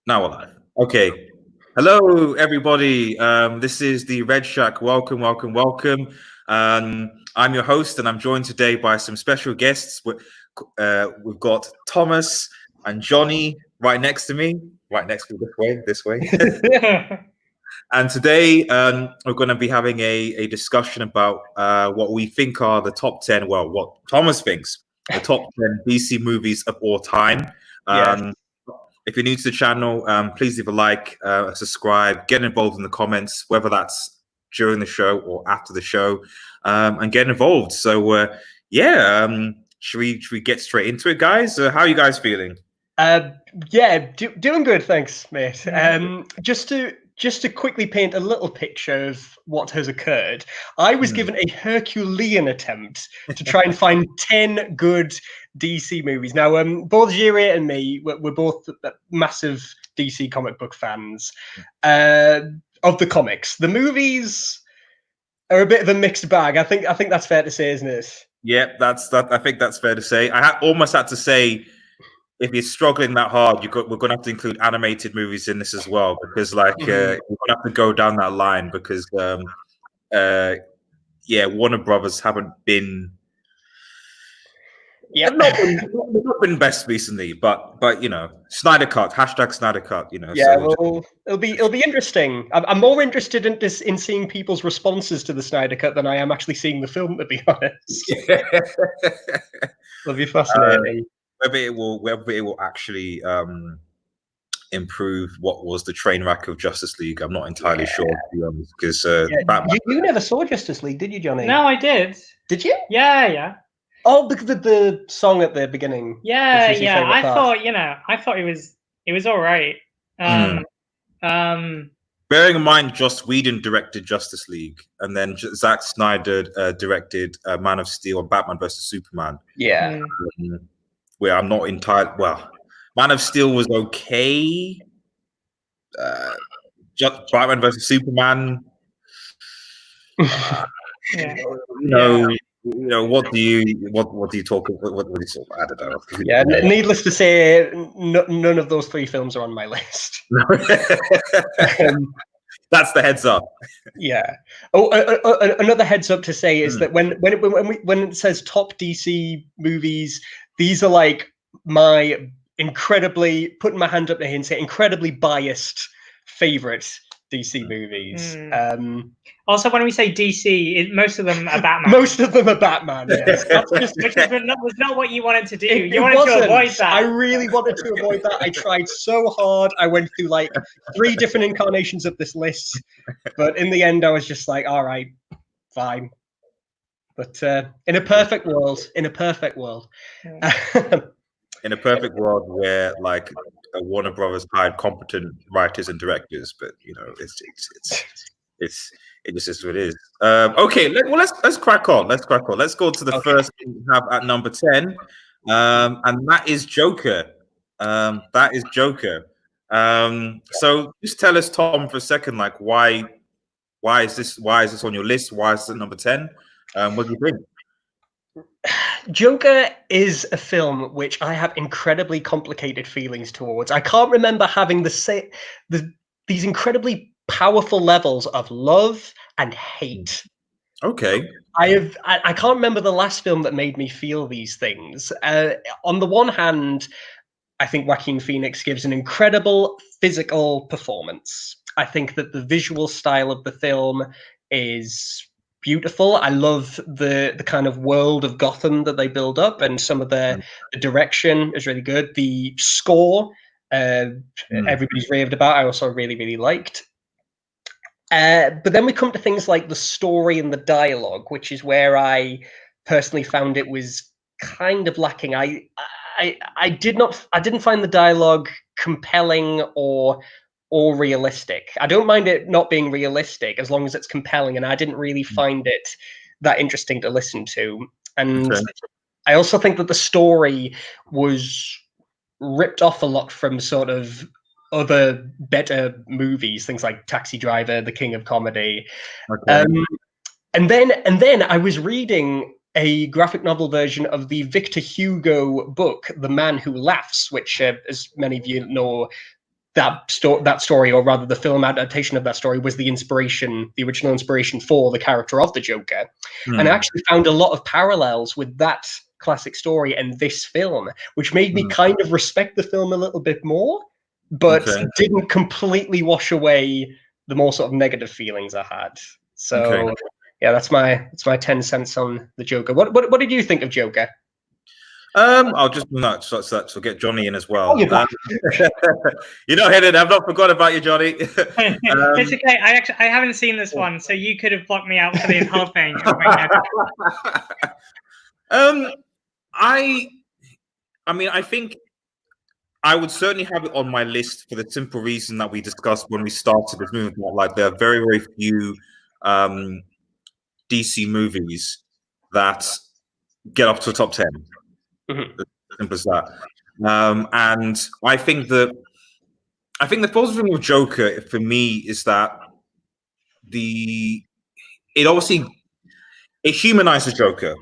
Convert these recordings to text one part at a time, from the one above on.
Now we're live. Okay. Hello, everybody. This is the Red Shack. Welcome, welcome, welcome. I'm your host, and I'm joined today by some special guests. We've got Thomas and Johnny right next to me. Right next to me, this way. And today we're going to be having a discussion about what we think are the top 10, well, what Thomas thinks, the top 10 DC movies of all time. Yes. If you're new to the channel, please leave a like, subscribe, get involved in the comments, whether that's during the show or after the show, and get involved. So, should we get straight into it, guys? How are you guys feeling? Doing good, thanks, mate. Just to quickly paint a little picture of what has occurred, I was given a Herculean attempt to try and find 10 good DC movies. Now, both Jiri and me, we're both massive DC comic book fans of the comics. The movies are a bit of a mixed bag. I think that's fair to say, isn't it? Yeah, I think that's fair to say. Almost had to say, if you're struggling that hard, we're going to have to include animated movies in this as well, because we're going to have to go down that line because Warner Brothers haven't been not been best recently, but you know, Snyder Cut, #Snyder Cut, you know. Yeah, so well, it'll be interesting. I'm more interested in seeing people's responses to the Snyder Cut than I am actually seeing the film, to be honest. It'll be fascinating. Whether it will actually improve what was the train wreck of Justice League, I'm not entirely sure, to be honest, because you never saw Justice League, did you, Johnny? No, I did. Did you? Yeah. Oh, because the song at the beginning. Yeah. I thought it was all right. Bearing in mind, Joss Whedon directed Justice League, and then Zack Snyder directed Man of Steel and Batman vs Superman. Yeah. Where I'm not entirely Man of Steel was okay. Just Batman vs Superman. What do you talk about? What do you talk about? I don't know. Yeah, needless to say, none of those three films are on my list. That's the heads up. Yeah. Oh, another heads up to say is that when it says top DC movies, these are like my incredibly, putting my hand up to here and say, incredibly biased favorite DC movies. Also, when we say DC, most of them are Batman. Most of them are Batman, yes. Which was not what you wanted to do. You wanted to avoid that. I really wanted to avoid that. I tried so hard. I went through like 3 different incarnations of this list. But in the end, I was just like, all right, fine. But in a perfect world, in a perfect world where like Warner Brothers hired competent writers and directors, but you know, it just is what it is. Okay, let's crack on. Let's go to the first thing we have at number 10, and that is Joker. So just tell us, Tom, for a second, like why is this on your list? Why is it number 10? What do you think? Joker is a film which I have incredibly complicated feelings towards. I can't remember having these incredibly powerful levels of love and hate. Okay. I can't remember the last film that made me feel these things. On the one hand, I think Joaquin Phoenix gives an incredible physical performance. I think that the visual style of the film is beautiful. I love the kind of world of Gotham that they build up, and some of the direction is really good. The score, everybody's raved about, I also really, really liked. But then we come to things like the story and the dialogue, which is where I personally found it was kind of lacking. I didn't find the dialogue compelling or realistic. I don't mind it not being realistic as long as it's compelling, and I didn't really find it that interesting to listen to. And I also think that the story was ripped off a lot from sort of other better movies, things like Taxi Driver, The King of Comedy. And then I was reading a graphic novel version of the Victor Hugo book, The Man Who Laughs, which, as many of you know, that story, or rather the film adaptation of that story, was the original inspiration for the character of the Joker. And I actually found a lot of parallels with that classic story and this film, which made me kind of respect the film a little bit more, but didn't completely wash away the more sort of negative feelings I had. So yeah, that's my 10 cents on the Joker. What did you think of Joker? I'll just so get Johnny in as well. Oh, you're back. You know, Helen, I've not forgot about you, Johnny. It's okay. I haven't seen this one, so you could have blocked me out for the whole thing. I mean, I think I would certainly have it on my list for the simple reason that we discussed when we started this movement. Like, there are very, very few DC movies that get up to the top 10. As simple as that. And I think the positive thing with Joker for me is that it humanizes Joker.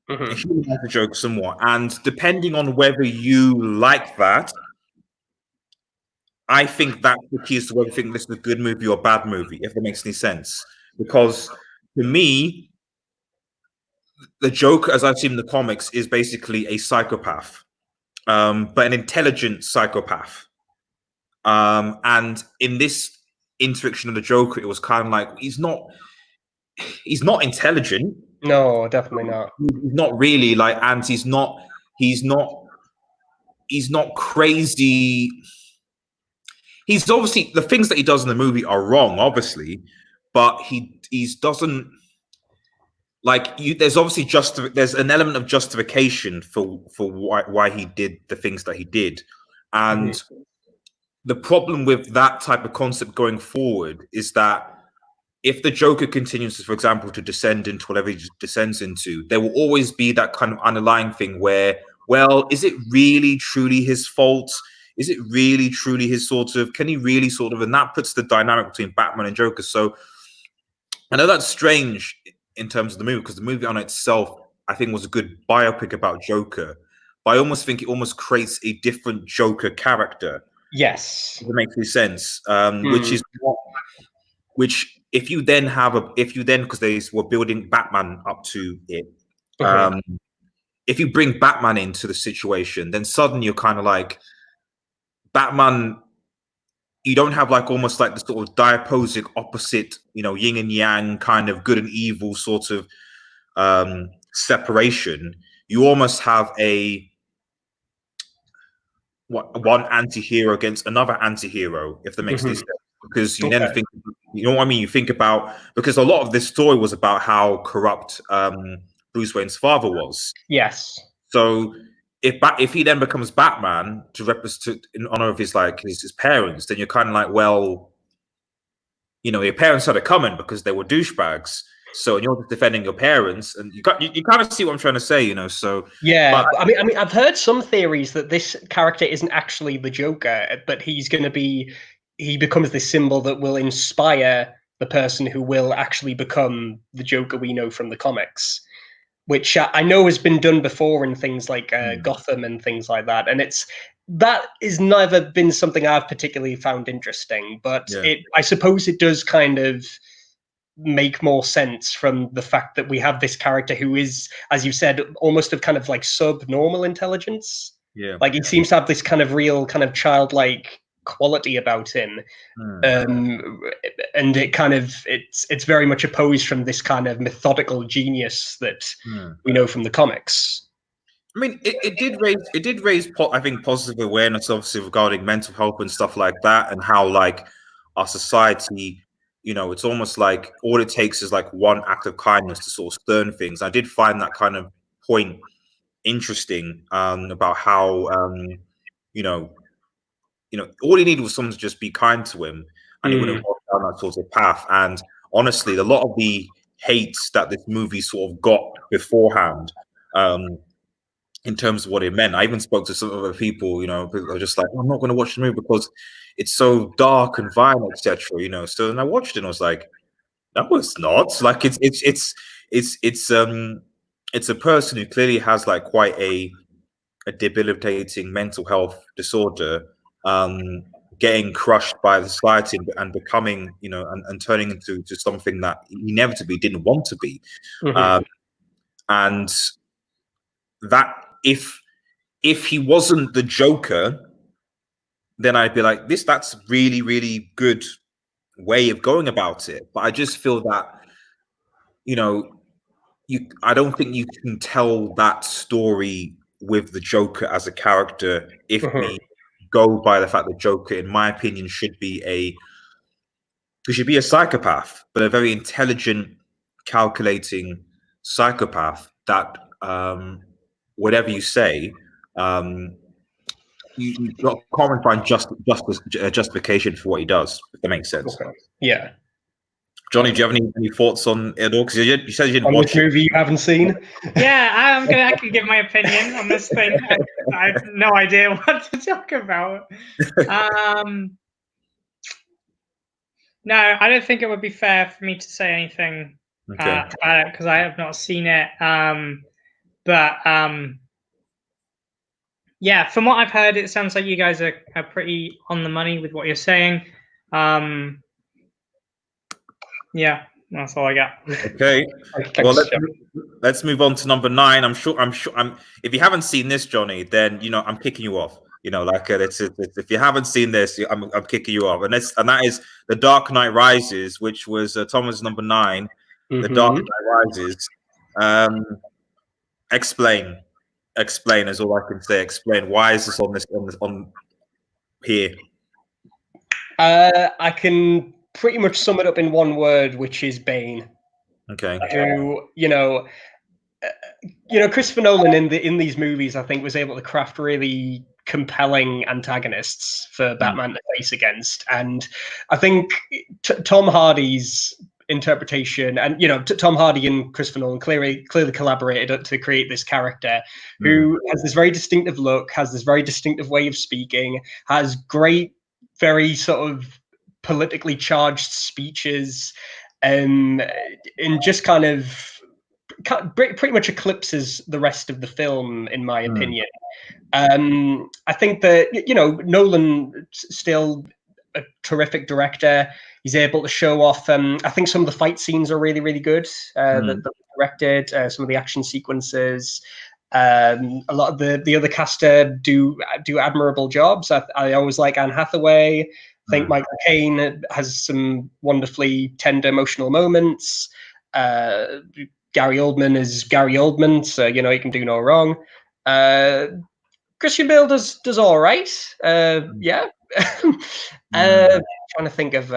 It humanizes the Joker somewhat, and depending on whether you like that, I think that's the key as to whether you think this is a good movie or a bad movie, if that makes any sense. Because to me, the Joker, as I've seen in the comics, is basically a psychopath, but an intelligent psychopath. And in this interaction of the Joker, it was kind of like he's not intelligent. No, definitely not. He's not really, like, and he's not crazy. He's obviously, the things that he does in the movie are wrong, obviously, but he doesn't, like, there's obviously there's an element of justification for why he did the things that he did. And the problem with that type of concept going forward is that if the Joker continues, for example, to descend into whatever he descends into, there will always be that kind of underlying thing where, well, is it really truly his fault? Is it really truly his can he really and that puts the dynamic between Batman and Joker. So I know that's strange in terms of the movie, because the movie on itself, I think, was a good biopic about Joker. But I almost think it almost creates a different Joker character. Yes. If it makes any sense. Which if you then because they were building Batman up to it, if you bring Batman into the situation, then suddenly you're kind of like, Batman, you don't have like almost like the sort of diaposic opposite, yin and yang kind of good and evil sort of separation. You almost have one anti-hero against another anti-hero, if that makes any sense. Because you then think, you know what I mean? You think about, because a lot of this story was about how corrupt Bruce Wayne's father was. Yes. So if he then becomes Batman to represent in honor of his parents, then you're kind of like, well, your parents had it coming because they were douchebags. So and you're just defending your parents, and you kind of see what I'm trying to say, So yeah, but, I mean, I've heard some theories that this character isn't actually the Joker, but he becomes this symbol that will inspire the person who will actually become the Joker we know from the comics, which I know has been done before in things like Gotham and things like that. And that is never been something I've particularly found interesting, but I suppose it does kind of make more sense from the fact that we have this character who is, as you said, almost of kind of like subnormal intelligence. Yeah. Like he seems to have this kind of real kind of childlike quality about him. And it kind of it's very much opposed from this kind of methodical genius that we know from the comics. I mean, it did raise I think positive awareness, obviously, regarding mental health and stuff like that, and how like our society, it's almost like all it takes is like one act of kindness to sort of turn things. I did find that kind of point interesting, about how all he needed was someone to just be kind to him, and he would have walked down that sort of path. And honestly, a lot of the hates that this movie sort of got beforehand, in terms of what it meant, I even spoke to some other people, people are just like, I'm not going to watch the movie because it's so dark and violent, etc. So then I watched it and I was like, no, it's not. Like it's a person who clearly has like quite a debilitating mental health disorder, getting crushed by the society and becoming, and turning into something that he inevitably didn't want to be. And that if he wasn't the Joker, then I'd be like, that's really, really good way of going about it. But I just feel that, I don't think you can tell that story with the Joker as a character if we go by the fact that Joker, in my opinion, should be a psychopath, but a very intelligent, calculating psychopath that, whatever you say, you can't find justification for what he does, if that makes sense. Yeah. Johnny, do you have any thoughts on it all? Because you said you didn't watch this movie you haven't seen. Yeah, I can give my opinion on this thing. I have no idea what to talk about. No, I don't think it would be fair for me to say anything about it because I have not seen it. Yeah, from what I've heard, it sounds like you guys are pretty on the money with what you're saying. Yeah, that's all I got. Okay. Well, let's move on to number 9. I'm sure. If you haven't seen this, Johnny, then I'm kicking you off. If you haven't seen this, I'm kicking you off, and that is The Dark Knight Rises, which was Thomas' number 9. The Dark Knight Rises. Explain is all I can say. Explain, why is this on here? I can pretty much sum it up in one word, which is Bane. Okay. Christopher Nolan in these movies, I think, was able to craft really compelling antagonists for Batman to face against, and I think Tom Hardy's interpretation, and Tom Hardy and Christopher Nolan clearly collaborated to create this character who has this very distinctive look, has this very distinctive way of speaking, has great, very sort of politically charged speeches, and just kind of pretty much eclipses the rest of the film, in my opinion. I think that Nolan still a terrific director. He's able to show off. I think some of the fight scenes are really, really good. That directed, some of the action sequences. A lot of the other cast do admirable jobs. I always like Anne Hathaway. I think Michael Caine has some wonderfully tender, emotional moments. Gary Oldman is Gary Oldman, so he can do no wrong. Christian Bale does all right. Yeah. Trying to think of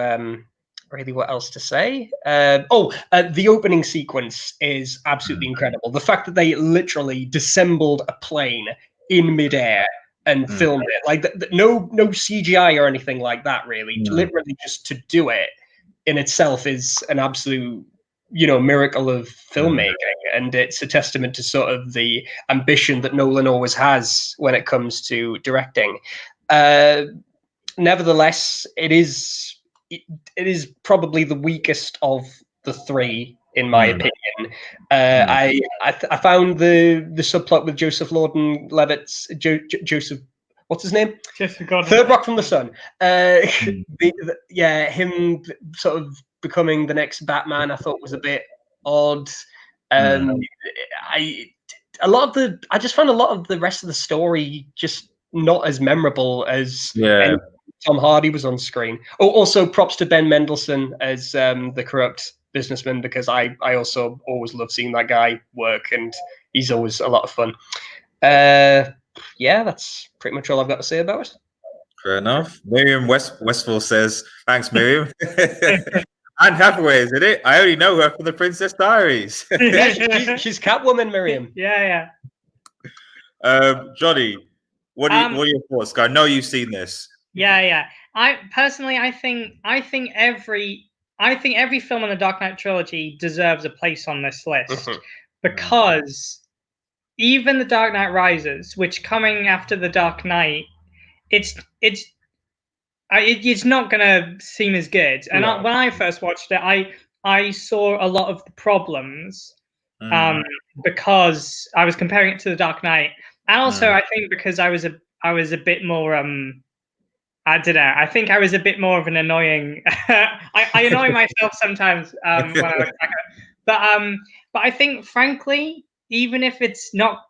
really what else to say. The opening sequence is absolutely incredible. The fact that they literally disassembled a plane in midair and filmed it, like no CGI or anything like that, really. Literally just to do it in itself is an absolute miracle of filmmaking, and it's a testament to sort of the ambition that Nolan always has when it comes to directing. Nevertheless, it is probably the weakest of the three, in my opinion. I found the subplot with Joseph Gordon-Levitt's Joseph. What's his name? Third Rock from the Sun. Him sort of becoming the next Batman, I thought was a bit odd. I just found a lot of the rest of the story just not as memorable as Tom Hardy was on screen. Oh, also props to Ben Mendelsohn as the corrupt businessman, because I also always love seeing that guy work, and he's always a lot of fun. That's pretty much all I've got to say about it. Fair enough. Miriam Westfall says, thanks, Miriam. Anne Hathaway, isn't it? I only know her from The Princess Diaries. She's Catwoman, Miriam. Yeah. Johnny, what are your thoughts? I know you've seen this. Yeah. I think every film in the Dark Knight trilogy deserves a place on this list, because even The Dark Knight Rises, which coming after The Dark Knight, it's not gonna seem as good. And when I first watched it, I saw a lot of the problems because I was comparing it to The Dark Knight, and also I think because I was a bit more I don't know. I think I was a bit more of an annoying. I annoy myself sometimes when I look back at it. But I think, frankly, even if it's not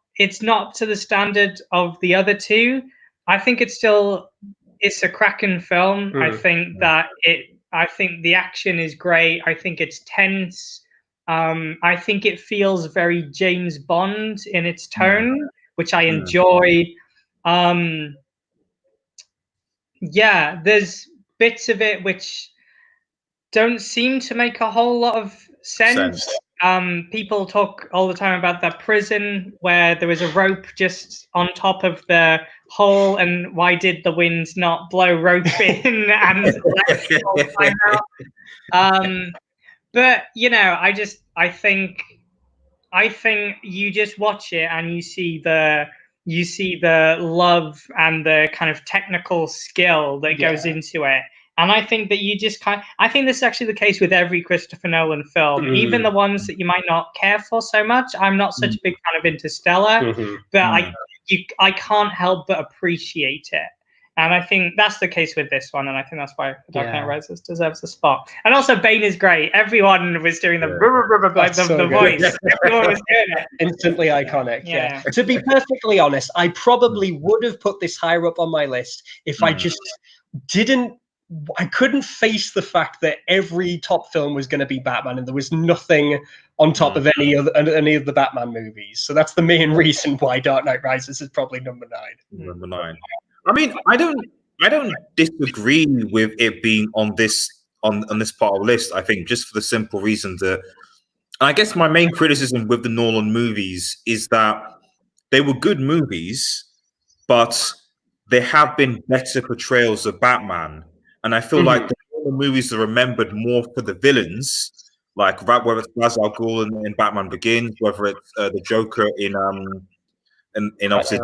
to the standard of the other two, I think it's a cracking film. I think that I think the action is great. I think it's tense. I think it feels very James Bond in its tone, which I enjoy. Yeah, there's bits of it which don't seem to make a whole lot of sense. People talk all the time about that prison where there was a rope just on top of the hole, and why did the wind not blow rope in and let people climb out? But I think you just watch it and you see the love and the kind of technical skill that goes into it. And I think that I think this is actually the case with every Christopher Nolan film, even the ones that you might not care for so much. I'm not such a big fan of Interstellar, but I can't help but appreciate it. And I think that's the case with this one, and I think that's why Dark Knight Rises deserves a spot. And also, Bane is great. Everyone was doing the voice. Everyone was doing it. Instantly iconic. Yeah. To be perfectly honest, I probably would have put this higher up on my list if I just I couldn't face the fact that every top film was going to be Batman, and there was nothing on top of any of the Batman movies. So that's the main reason why Dark Knight Rises is probably number 9. Number 9. I mean, I don't disagree with it being on this part of the list. I think just for the simple reason that, and I guess my main criticism with the Nolan movies is that they were good movies, but there have been better portrayals of Batman, and I feel like the Nolan movies are remembered more for the villains, like whether it's Ra's al Ghul in Batman Begins, whether it's the Joker in obviously,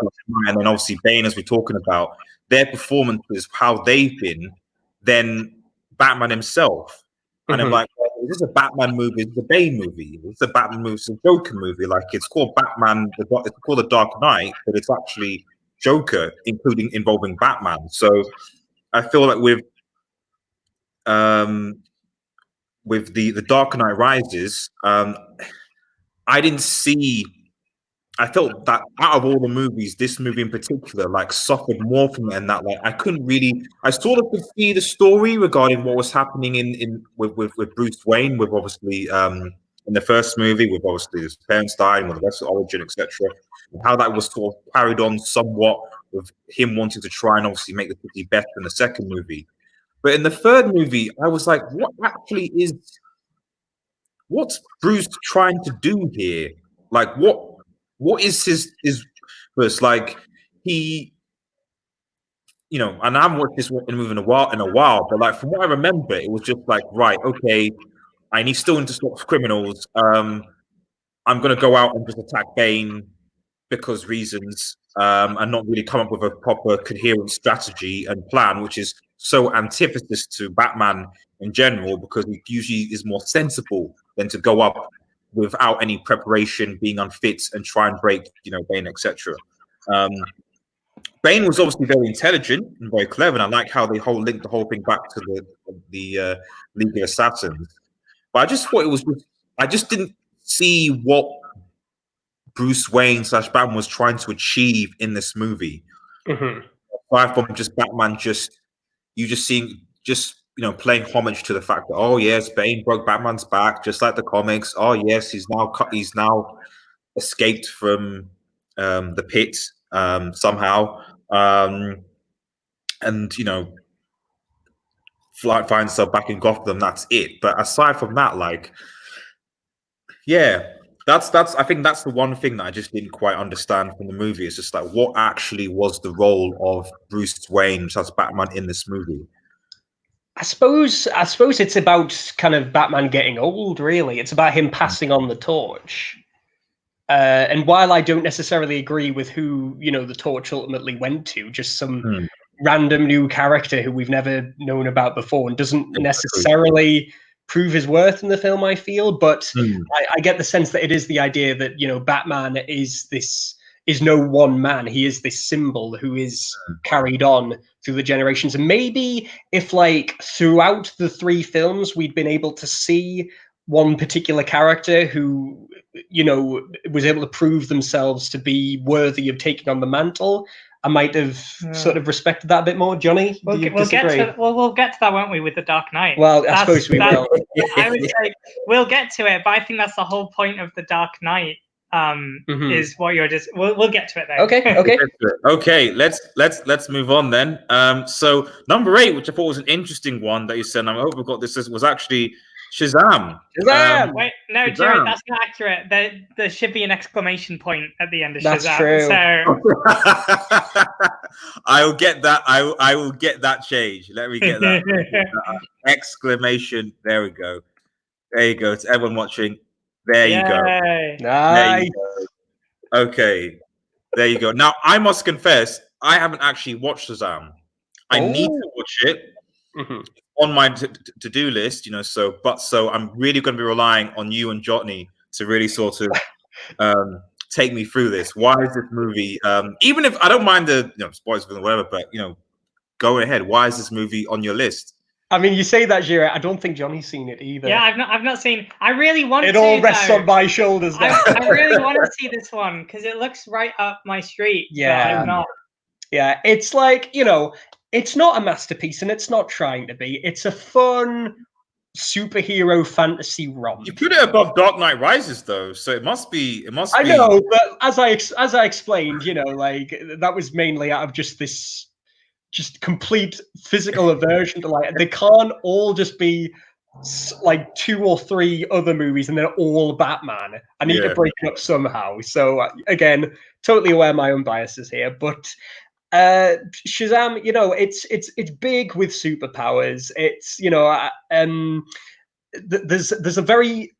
and then obviously Bane, as we're talking about, their performances, how they've been, than Batman himself. And I'm like, well, is this a Batman movie? Is this a Bane movie? Is this a Batman movie? It's a Joker movie. Like, it's called Batman. It's called The Dark Knight, but it's actually Joker, involving Batman. So I feel like with the Dark Knight Rises, I didn't see. I felt that out of all the movies, this movie in particular, like, suffered more from it, and that, like, I couldn't really. I sort of could see the story regarding what was happening with Bruce Wayne, with obviously in the first movie, with obviously his parents dying, with the rest of the origin, etc., and how that was sort of carried on somewhat with him wanting to try and obviously make the city better in the second movie. But in the third movie, I was like, what's Bruce trying to do here? Like, what is his verse? Like, he, and I haven't watched this movie in a while, but like, from what I remember, it was just like, right, okay, I still need to stop criminals. I'm gonna go out and just attack Bane because reasons, and not really come up with a proper coherent strategy and plan, which is so antithesis to Batman in general, because he usually is more sensible than to go up without any preparation, being unfit, and try and break, Bane, etc. Bane was obviously very intelligent and very clever, and I like how they linked the whole thing back to the League of Assassins. But I just thought I just didn't see what Bruce Wayne / Batman was trying to achieve in this movie. Aside from just Batman, playing homage to the fact that, oh yes, Bane broke Batman's back, just like the comics. Oh yes, he's now escaped from the pit somehow, and finds himself back in Gotham. That's it. But aside from that, like, yeah, that's I think that's the one thing that I just didn't quite understand from the movie. It's just like, what actually was the role of Bruce Wayne as Batman in this movie? I suppose it's about kind of Batman getting old, really. It's about him passing on the torch. And while I don't necessarily agree with who, the torch ultimately went to, just some random new character who we've never known about before and doesn't necessarily prove his worth in the film, I feel. But I get the sense that it is the idea that, Batman is is no one man. He is this symbol who is carried on through the generations. And maybe if like throughout the 3 films we'd been able to see one particular character who, you know, was able to prove themselves to be worthy of taking on the mantle, I might have sort of respected that a bit more. Johnny, do you disagree? We'll get to that, won't we, with the Dark Knight? Well, I suppose we will. I would say we'll get to it, but I think that's the whole point of the Dark Knight. Is what you're just. We'll get to it then. Okay. Let's move on then. So number 8, which I thought was an interesting one that you said, and I hope we've got this, was actually Shazam. Wait, no, Shazam. Jared, that's not accurate. There should be an exclamation point at the end of Shazam. That's true. So I will get that. I will get that change. Let me get that exclamation. There we go. There you go. To everyone watching. There you go. Nice. There you go. Okay. There you go. Now I must confess, I haven't actually watched Shazam. I need to watch it. On my to-do list, you know, so I'm really going to be relying on you and Johnny to really sort of take me through this. Why is this movie, even if I don't mind the spoilers or whatever, but you know, go ahead. Why is this movie on your list? I mean, you say that, Jared. I don't think Johnny's seen it either. Yeah, I've not seen. I really want to. It all rests on my shoulders now. I really want to see this one because it looks right up my street. Yeah, but I'm not. Yeah, it's like, you know, it's not a masterpiece and it's not trying to be. It's a fun superhero fantasy romp. You put it above Dark Knight Rises, though, so it must be. I know, but as I explained, you know, like that was mainly out of just this. Just complete physical aversion to like they can't all just be like 2 or 3 other movies and they're all Batman. I need to break it up somehow. So again, totally aware of my own biases here, but Shazam, you know, it's big with superpowers. It's, you know, there's a very.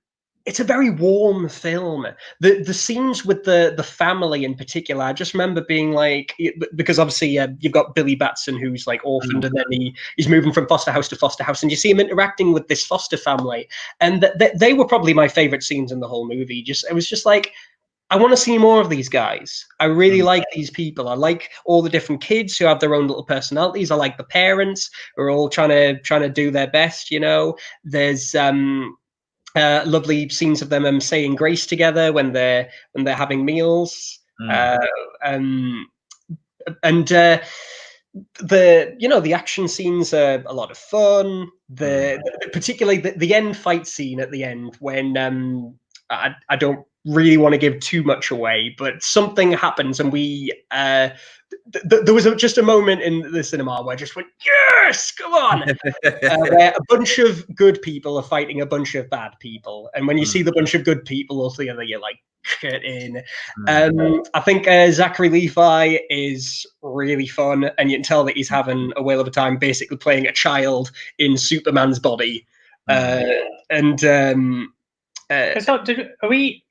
It's a very warm film. The scenes with the family in particular, I just remember being like, because obviously you've got Billy Batson who's like orphaned and then he's moving from foster house to foster house, and you see him interacting with this foster family, and they were probably my favorite scenes in the whole movie. It was just like, I want to see more of these guys. I really like these people. I like all the different kids who have their own little personalities. I like the parents who are all trying to do their best. You know, there's lovely scenes of them saying grace together when they're having meals, and the action scenes are a lot of fun. Particularly the end fight scene at the end when I don't really want to give too much away, but something happens and we there was just a moment in the cinema where I just went, yes, come on, where a bunch of good people are fighting a bunch of bad people, and when you see the bunch of good people all together, you're like, get in. I think Zachary Levi is really fun, and you can tell that he's having a whale of a time basically playing a child in Superman's body. So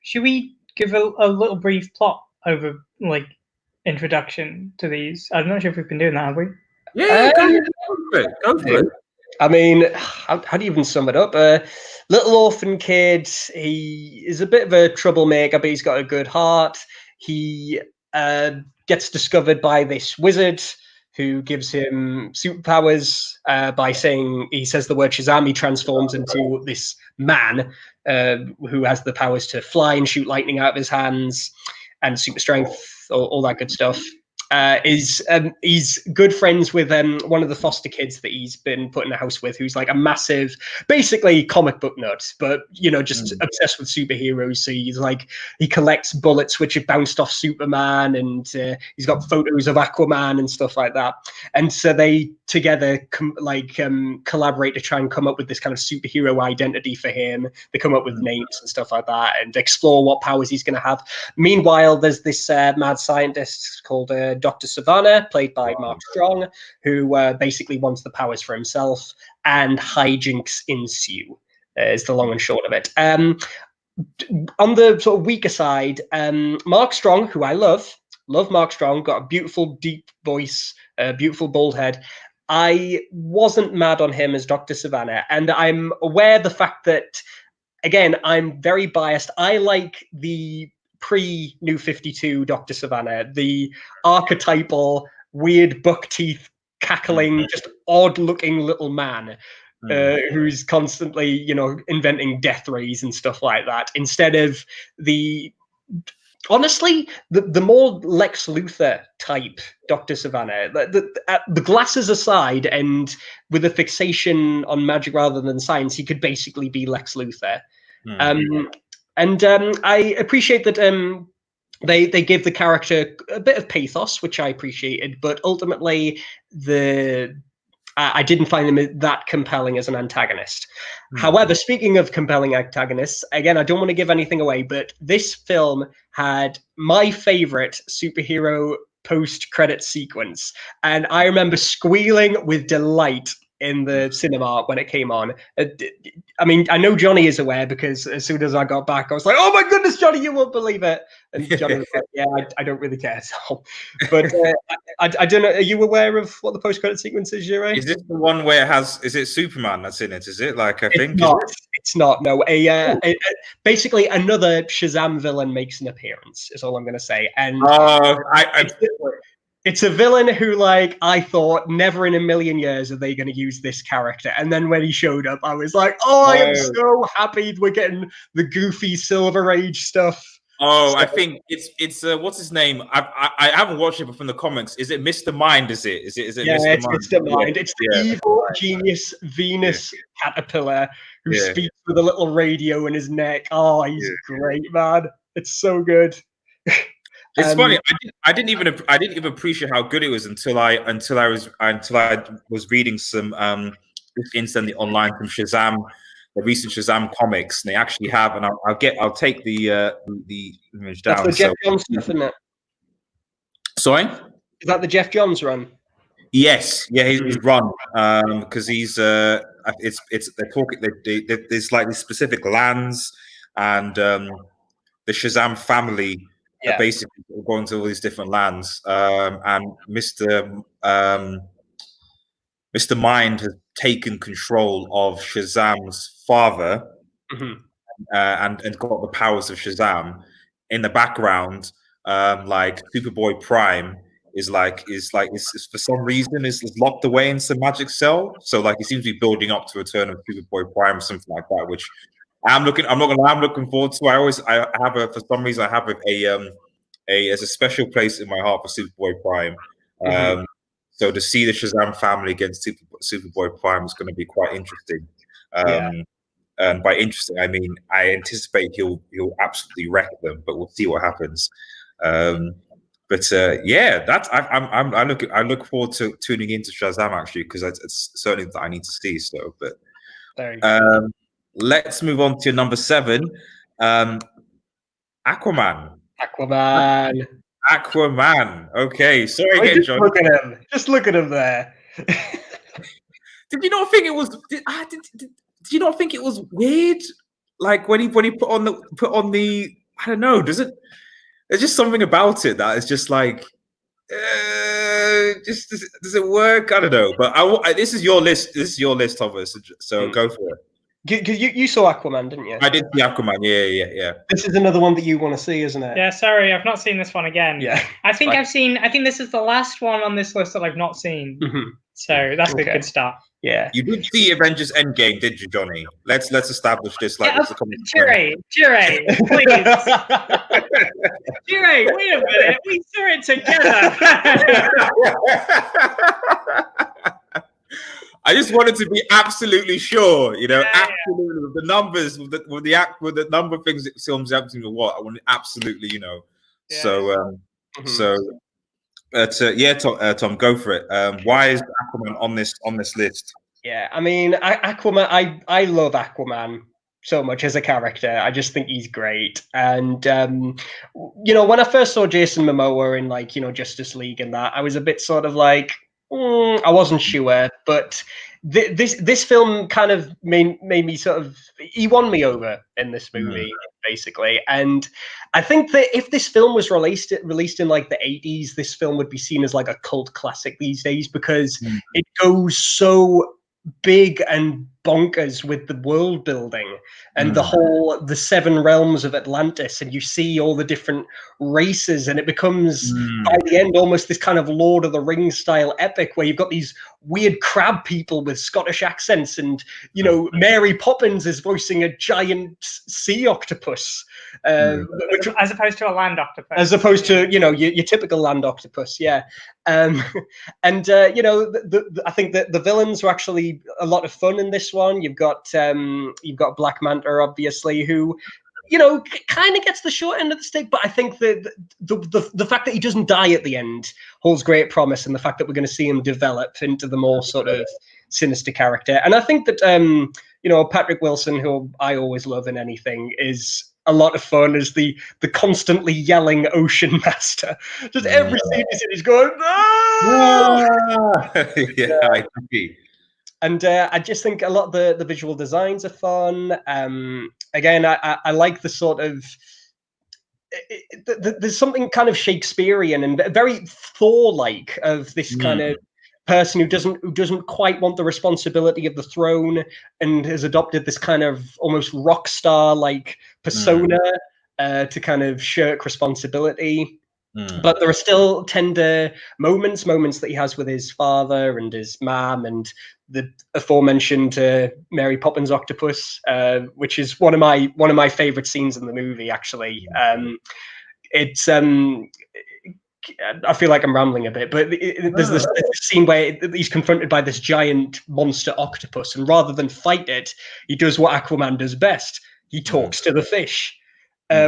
should we give a little brief plot over like introduction to these? I'm not sure if we've been doing that, have we? Yeah, go for it. I mean, how do you even sum it up? Little orphan kid. He is a bit of a troublemaker, but he's got a good heart. He gets discovered by this wizard who gives him superpowers by saying, he says the word Shazam, he transforms into this man who has the powers to fly and shoot lightning out of his hands and super strength, all that good stuff. He's good friends with one of the foster kids that he's been put in a house with, who's like a massive, basically comic book nut, but you know, just obsessed with superheroes. So he collects bullets which have bounced off Superman, and he's got photos of Aquaman and stuff like that. And so they together collaborate to try and come up with this kind of superhero identity for him. They come up with names and stuff like that and explore what powers he's going to have. Meanwhile, there's this mad scientist called Dr. Savannah, played by Mark Strong, who basically wants the powers for himself, and hijinks ensue, is the long and short of it. On the sort of weaker side, Mark Strong, who I love Mark Strong, got a beautiful deep voice, a beautiful bald head. I wasn't mad on him as Dr. Savannah, and I'm aware of the fact that, again, I'm very biased. I like the pre-New 52 Dr. Savannah, the archetypal, weird buck teeth, cackling, just odd-looking little man who's constantly, you know, inventing death rays and stuff like that, instead of the... Honestly, the more Lex Luthor type Dr. Savannah, the glasses aside, and with a fixation on magic rather than science, he could basically be Lex Luthor. I appreciate that they give the character a bit of pathos, which I appreciated, but ultimately I didn't find him that compelling as an antagonist. However, speaking of compelling antagonists, again, I don't want to give anything away, but this film had my favorite superhero post-credit sequence. And I remember squealing with delight in the cinema when it came on. I mean, I know Johnny is aware, because as soon as I got back, I was like, "Oh my goodness, Johnny, you won't believe it!" And Johnny was like, "Yeah, I don't really care." So, but I don't know. Are you aware of what the post-credit sequence is, Jure? Is this the one where it has? Is it Superman that's in it? Is it like I think? It's not. No. Basically, another Shazam villain makes an appearance. Is all I'm going to say. And it's a villain who, like, I thought never in a million years are they going to use this character. And then when he showed up, I was like, oh, I am so happy we're getting the goofy Silver Age stuff. Oh, I think it's what's his name? I haven't watched it, but from the comics, is it Mr. Mind? Is it? Yeah, it's Mr. Mind. It's the evil genius Venus caterpillar who speaks with a little radio in his neck. Oh, he's great, man. It's so good. It's funny. I didn't even appreciate how good it was until I was reading some instantly online from Shazam, the recent Shazam comics, and they actually have. And I'll take the image down. That's the Jeff Johns stuff, isn't it? Sorry, is that the Jeff Johns run? Yes, yeah, he's run because he's they're talking. There's like these specific lands and the Shazam family. Basically going to all these different lands, and Mr. Mind has taken control of Shazam's father, and got the powers of Shazam. In the background, like Superboy Prime is for some reason is locked away in some magic cell. So like he seems to be building up to return of Superboy Prime or something like that, which I'm not gonna lie, I'm looking forward to. For some reason I have a special place in my heart for Superboy Prime. So to see the Shazam family against Superboy Prime is going to be quite interesting. And by interesting, I mean I anticipate he'll absolutely wreck them, but we'll see what happens. I look forward to tuning into Shazam actually, because it's certainly that I need to see. So, but let's move on to number 7, Aquaman. Okay, sorry again, John. Just look at him there. Did you not think it was? Did you not think it was weird? Like when he put on the I don't know. There's just something about it that is just like, does it work? I don't know. But this is your list. This is your list, Thomas. So go for it. You saw Aquaman, didn't you? I did see Aquaman. Yeah. This is another one that you want to see, isn't it? Yeah. Sorry, I've not seen this one again. Yeah. I think this is the last one on this list that I've not seen. So that's a good start. Yeah. You did see Avengers Endgame, did you, Johnny? Let's establish this. Like, Jure, please. Jure, wait a minute. We saw it together. I just wanted to be absolutely sure, absolutely with the numbers, with the number of things it films up to what I wanted absolutely, So, Tom, go for it. Why is Aquaman on this list? Yeah, I mean, Aquaman. I love Aquaman so much as a character. I just think he's great. And when I first saw Jason Momoa in Justice League and that, I was a bit sort of like, I wasn't sure, but this film kind of made me sort of, he won me over in this movie, basically. And I think that if this film was released in like the 80s, this film would be seen as like a cult classic these days, because it goes so big and bonkers with the world building and the 7 realms of Atlantis, and you see all the different races, and it becomes by the end almost this kind of Lord of the Rings style epic where you've got these weird crab people with Scottish accents, and you know, Mary Poppins is voicing a giant sea octopus, which, as opposed to a land octopus, as opposed to, you know, your typical land octopus. And you know, I think that the villains were actually a lot of fun in this one. You've got Black Manta, obviously, who, you know, kind of gets the short end of the stick, but I think that the fact that he doesn't die at the end holds great promise, and the fact that we're going to see him develop into the more sort of sinister character. And I think that you know, Patrick Wilson, who I always love in anything, is a lot of fun as the constantly yelling ocean master. Just every scene he's going, I agree. And I just think a lot of the visual designs are fun. Again, I like the sort of there's something kind of Shakespearean and very Thor-like of this kind of person who doesn't quite want the responsibility of the throne and has adopted this kind of almost rock star like persona to kind of shirk responsibility. But there are still tender moments that he has with his father and his mom and the aforementioned Mary Poppins octopus, which is one of my favorite scenes in the movie. Actually, it's I feel like I'm rambling a bit, but there's this scene where he's confronted by this giant monster octopus, and rather than fight it, he does what Aquaman does best. He talks to the fish,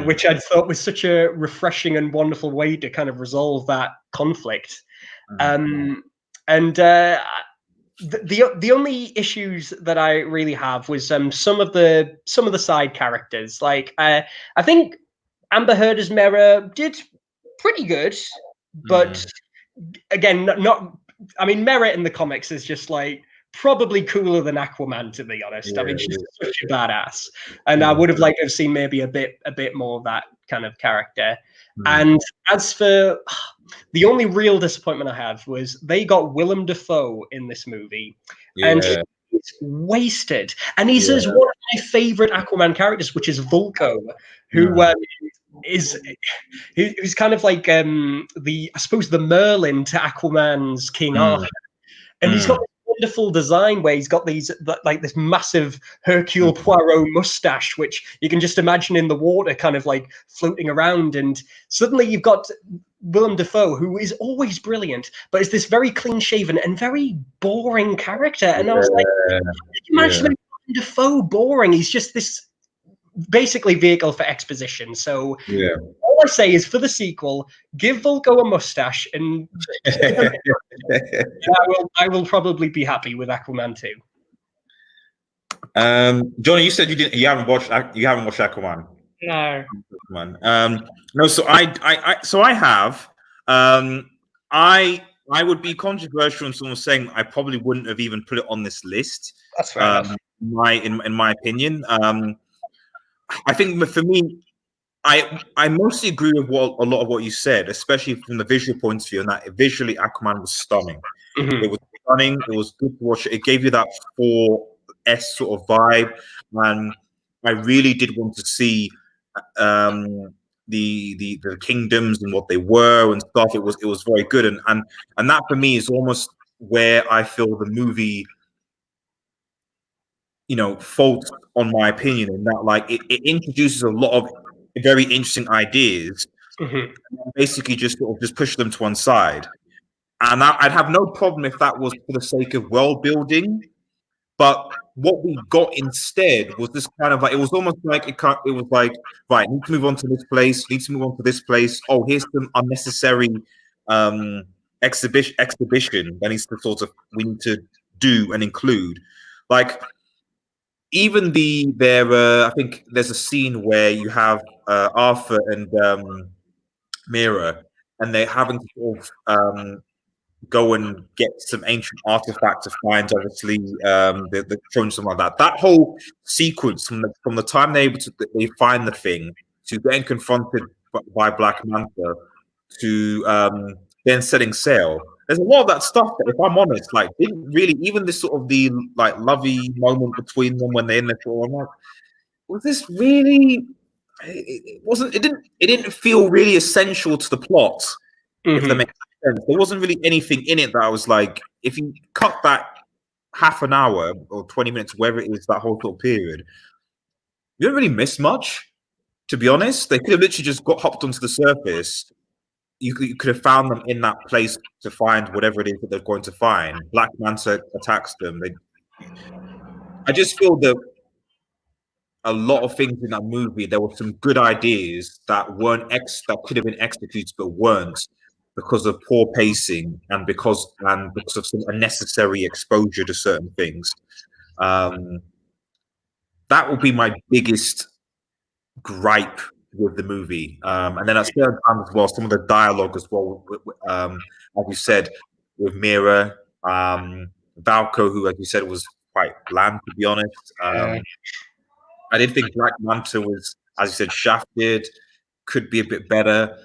which I thought was such a refreshing and wonderful way to kind of resolve that conflict. The only issues that I really have was some of the side characters. Like I think Amber Heard as Mera did pretty good, but again, not. I mean, Mera in the comics is just like probably cooler than Aquaman, to be honest. I mean, she's such a badass, and I would have liked to have seen maybe a bit more of that kind of character. And as for the only real disappointment I have was they got Willem Dafoe in this movie, and he's wasted. And he's as one of my favorite Aquaman characters, which is Vulko, who who's kind of like I suppose the Merlin to Aquaman's King Arthur, and he's got this wonderful design where he's got these like this massive Hercule Poirot mustache, which you can just imagine in the water, kind of like floating around. And suddenly you've got Willem Dafoe, who is always brilliant, but is this very clean-shaven and very boring character. And I was like, imagine Willem Dafoe boring. He's just this basically vehicle for exposition. So all I say is, for the sequel, give Vulko a mustache, and I will probably be happy with Aquaman 2. Johnny, you said you haven't watched Aquaman. No. No. So I have. I would be controversial in someone saying I probably wouldn't have even put it on this list. That's fair enough. In my opinion. I think for me, I mostly agree with a lot of what you said, especially from the visual point of view, and that visually Aquaman was stunning. It was stunning. It was good to watch. It gave you that 4S sort of vibe, and I really did want to see the kingdoms and what they were and stuff. It was very good, and that for me is almost where I feel the movie, you know, faults on my opinion, in that like it introduces a lot of very interesting ideas, and basically just push them to one side. And I'd have no problem if that was for the sake of world building, but what we got instead was this kind of like, it was almost like it was like, right, need to move on to this place, need to move on to this place. Oh, here's some unnecessary exhibition that needs to we need to do and include. Like, even I think there's a scene where you have Arthur and Mera, and they're having to sort of go and get some ancient artifact to find, obviously, the throne, something like that. That whole sequence from the time they find the thing to getting confronted by Black Manta to then setting sail. there's a lot of that stuff that, if I'm honest, like didn't really even this sort of the like lovey moment between them when they're in the show. I'm like, was this really? It wasn't. It didn't feel really essential to the plot. If that makes sense, there wasn't really anything in it that I was like, if you cut that half an hour or 20 minutes, wherever it is, that whole sort of period, you don't really miss much. To be honest, they could have literally just hopped onto the surface. You could have found them in that place to find whatever it is that they're going to find. Black Manta attacks them. I just feel that a lot of things in that movie, there were some good ideas that that could have been executed but weren't because of poor pacing and because of some unnecessary exposure to certain things. That would be my biggest gripe with the movie. And then at certain times as well, some of the dialogue as well, as you said, with Mira, Valko, who, as you said, was quite bland, to be honest. I did think Black Manta was, as you said, shafted, could be a bit better.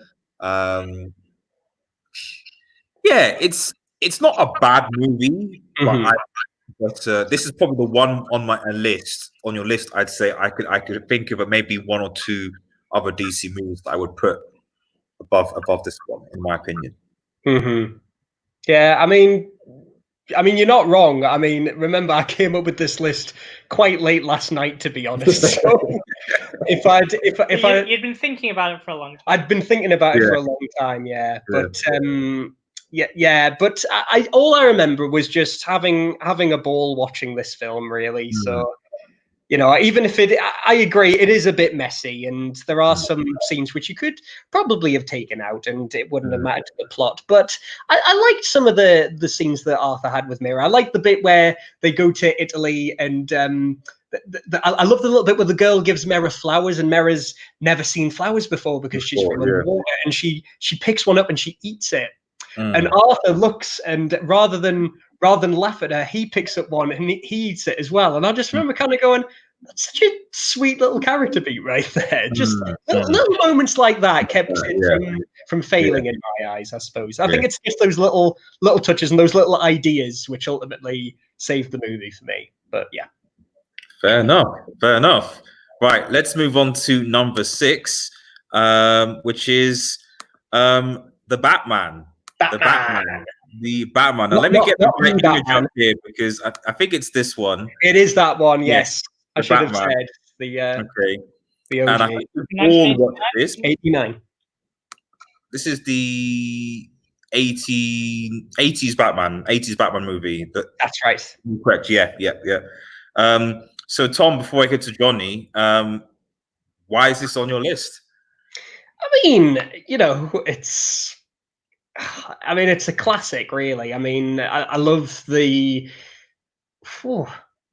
Yeah, it's not a bad movie, but this is probably the one on my list. On your list, I'd say I could think of maybe one or two other DC movies that I would put above this one, in my opinion. Yeah, I mean, you're not wrong. I mean, remember, I came up with this list quite late last night, to be honest. So you'd been thinking about it for a long time. I'd been thinking about it for a long time, yeah. But but all I remember was just having a ball watching this film, really. So, you know, even if I agree, it is a bit messy, and there are some scenes which you could probably have taken out, and it wouldn't have mattered to the plot. But I liked some of the scenes that Arthur had with Mira. I liked the bit where they go to Italy, and I love the little bit where the girl gives Mira flowers, and Mira's never seen flowers before because she's from the water, and she picks one up and she eats it. And Arthur looks, and rather than laugh at her, he picks up one and he eats it as well. And I just remember kind of going, that's such a sweet little character beat right there. Just little moments like that kept it from failing in my eyes, I suppose. I think it's just those little touches and those little ideas which ultimately saved the movie for me. But yeah. Fair enough. Right, let's move on to number 6, which is the Batman. The Batman. Now, let me get the right image up here because I think it's this one. It is that one, yes. I should have said the OG. And I think we all watched this. 89. This is the 80s Batman movie. That's right. Correct. Yeah. So Tom, before I get to Johnny, why is this on your list? I mean, you know, it's a classic, really. I mean, I love the.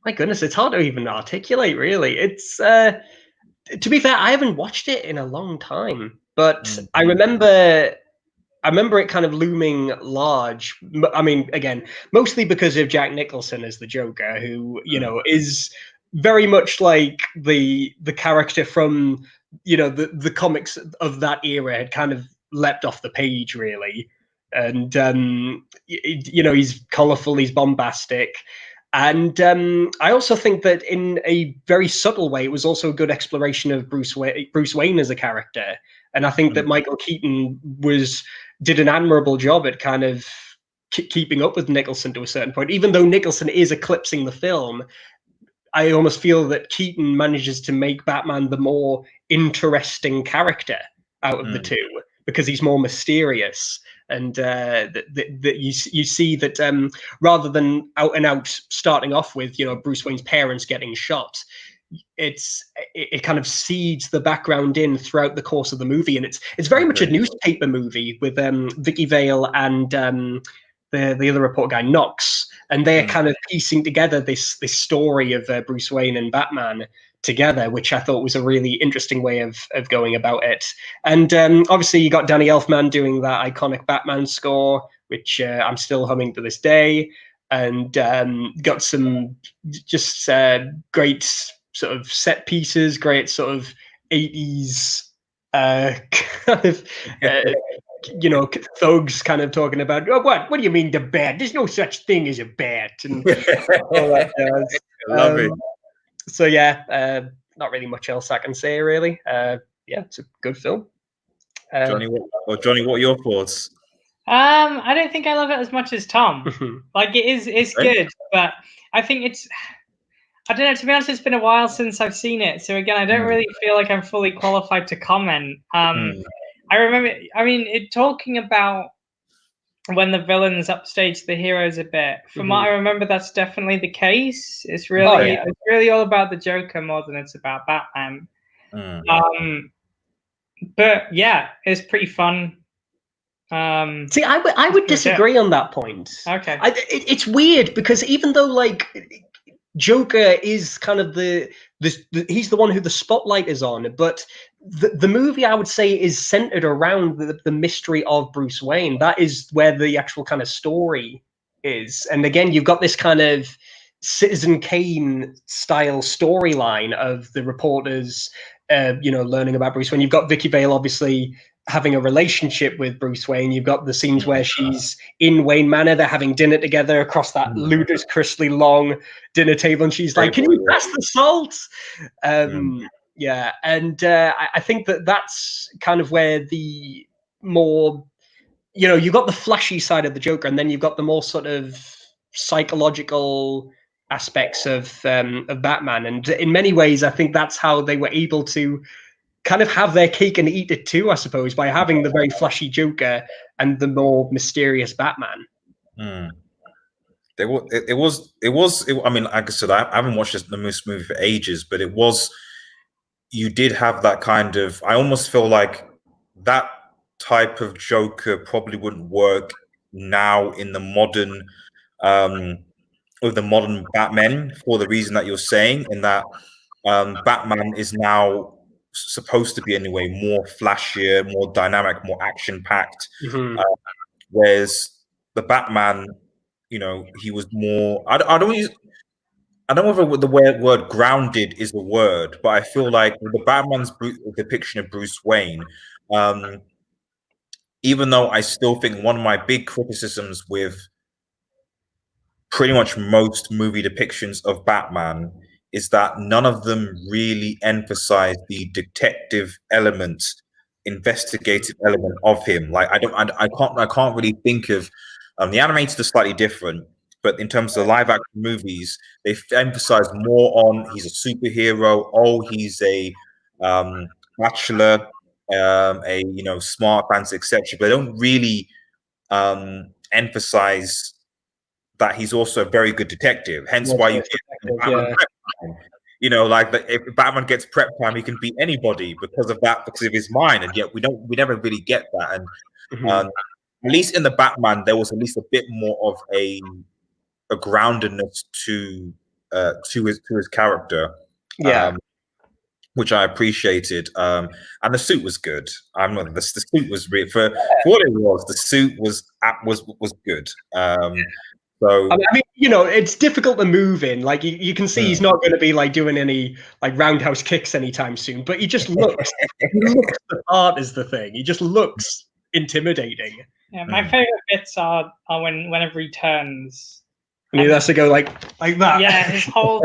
My goodness, it's hard to even articulate, really. It's to be fair, I haven't watched it in a long time, but I remember it kind of looming large. I mean, again, mostly because of Jack Nicholson as the Joker, who, you know, is very much like the character from, you know, the comics of that era had kind of leapt off the page, really. And you know, he's colorful, he's bombastic. And I also think that in a very subtle way, it was also a good exploration of Bruce Wayne as a character. And I think that Michael Keaton did an admirable job at kind of keeping up with Nicholson to a certain point. Even though Nicholson is eclipsing the film, I almost feel that Keaton manages to make Batman the more interesting character out of the two, because he's more mysterious. And you see that rather than out and out starting off with, you know, Bruce Wayne's parents getting shot, it kind of seeds the background in throughout the course of the movie, and it's very much a newspaper movie with Vicky Vale and the other report guy Knox, and they're kind of piecing together this story of Bruce Wayne and Batman together, which I thought was a really interesting way of going about it. And obviously you got Danny Elfman doing that iconic Batman score, which I'm still humming to this day, and got some just great sort of set pieces, great sort of 80s kind of thugs kind of talking about, oh, what do you mean the bat? There's no such thing as a bat, and all that jazz. I love it. So yeah, not really much else I can say really. Yeah, it's a good film. Johnny, what are your thoughts? I don't think I love it as much as Tom. Like it's good, but I think I don't know, to be honest, it's been a while since I've seen it. So again, I don't really feel like I'm fully qualified to comment. I remember, talking about when the villains upstage the heroes a bit. From what I remember, that's definitely the case. It's really, it's really all about the Joker more than it's about Batman. But yeah, it's pretty fun. See, I would disagree on that point. Okay, it's weird because even though like Joker is kind of he's the one who the spotlight is on, but the movie I would say is centered around the mystery of Bruce Wayne. That is where the actual kind of story is. And again, you've got this kind of Citizen Kane style storyline of the reporters, learning about Bruce Wayne. You've got Vicky Vale obviously having a relationship with Bruce Wayne. You've got the scenes where she's in Wayne Manor, they're having dinner together across that ludicrously long dinner table, and she's like, "Can you pass the salt?" Yeah, and I think that's kind of where the more, you've got the flashy side of the Joker, and then you've got the more sort of psychological aspects of Batman. And in many ways, I think that's how they were able to kind of have their cake and eat it too, I suppose, by having the very flashy Joker and the more mysterious Batman. It was. I mean, like I said, I haven't watched the movie for ages, but it was. You did have that kind of. I almost feel like that type of Joker probably wouldn't work now in the modern, with the modern Batman, for the reason that you're saying, in that Batman is now supposed to be anyway more flashier, more dynamic, more action-packed, whereas the Batman, he was more. I don't know if the word grounded is the word, but I feel like the Batman's depiction of Bruce Wayne, even though I still think one of my big criticisms with pretty much most movie depictions of Batman is that none of them really emphasize the detective element, investigative element of him. Like I can't really think of. The animated are slightly different, but in terms of the live action movies, they emphasize more on he's a superhero. Oh, he's a bachelor, smart, fancy, etc. But they don't really emphasize that he's also a very good detective. Hence why you get Batman prep time. If Batman gets prep time, he can beat anybody because of his mind. And yet we never really get that. And at least in the Batman, there was at least a bit more of a groundedness to his character, which I appreciated. And the suit was good. The suit was for what it was. The suit was good. So I mean, it's difficult to move in. Like you can see, he's not going to be like doing any like roundhouse kicks anytime soon. But he just looks. The part is the thing. He just looks intimidating. Yeah, my favorite bits are whenever he turns. And he has to go like that. Yeah, his whole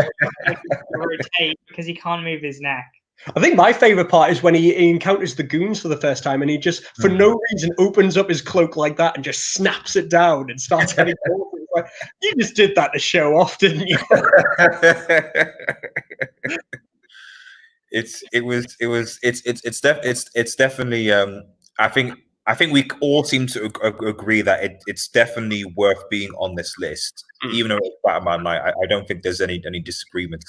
rotate because he can't move his neck. I think my favorite part is when he encounters the goons for the first time, and he just, for no reason, opens up his cloak like that and just snaps it down and starts heading forward. Like, you just did that to show off, didn't you? It's definitely. I think we all seem to agree that it's definitely worth being on this list, even though it's Batman. I don't think there's any disagreement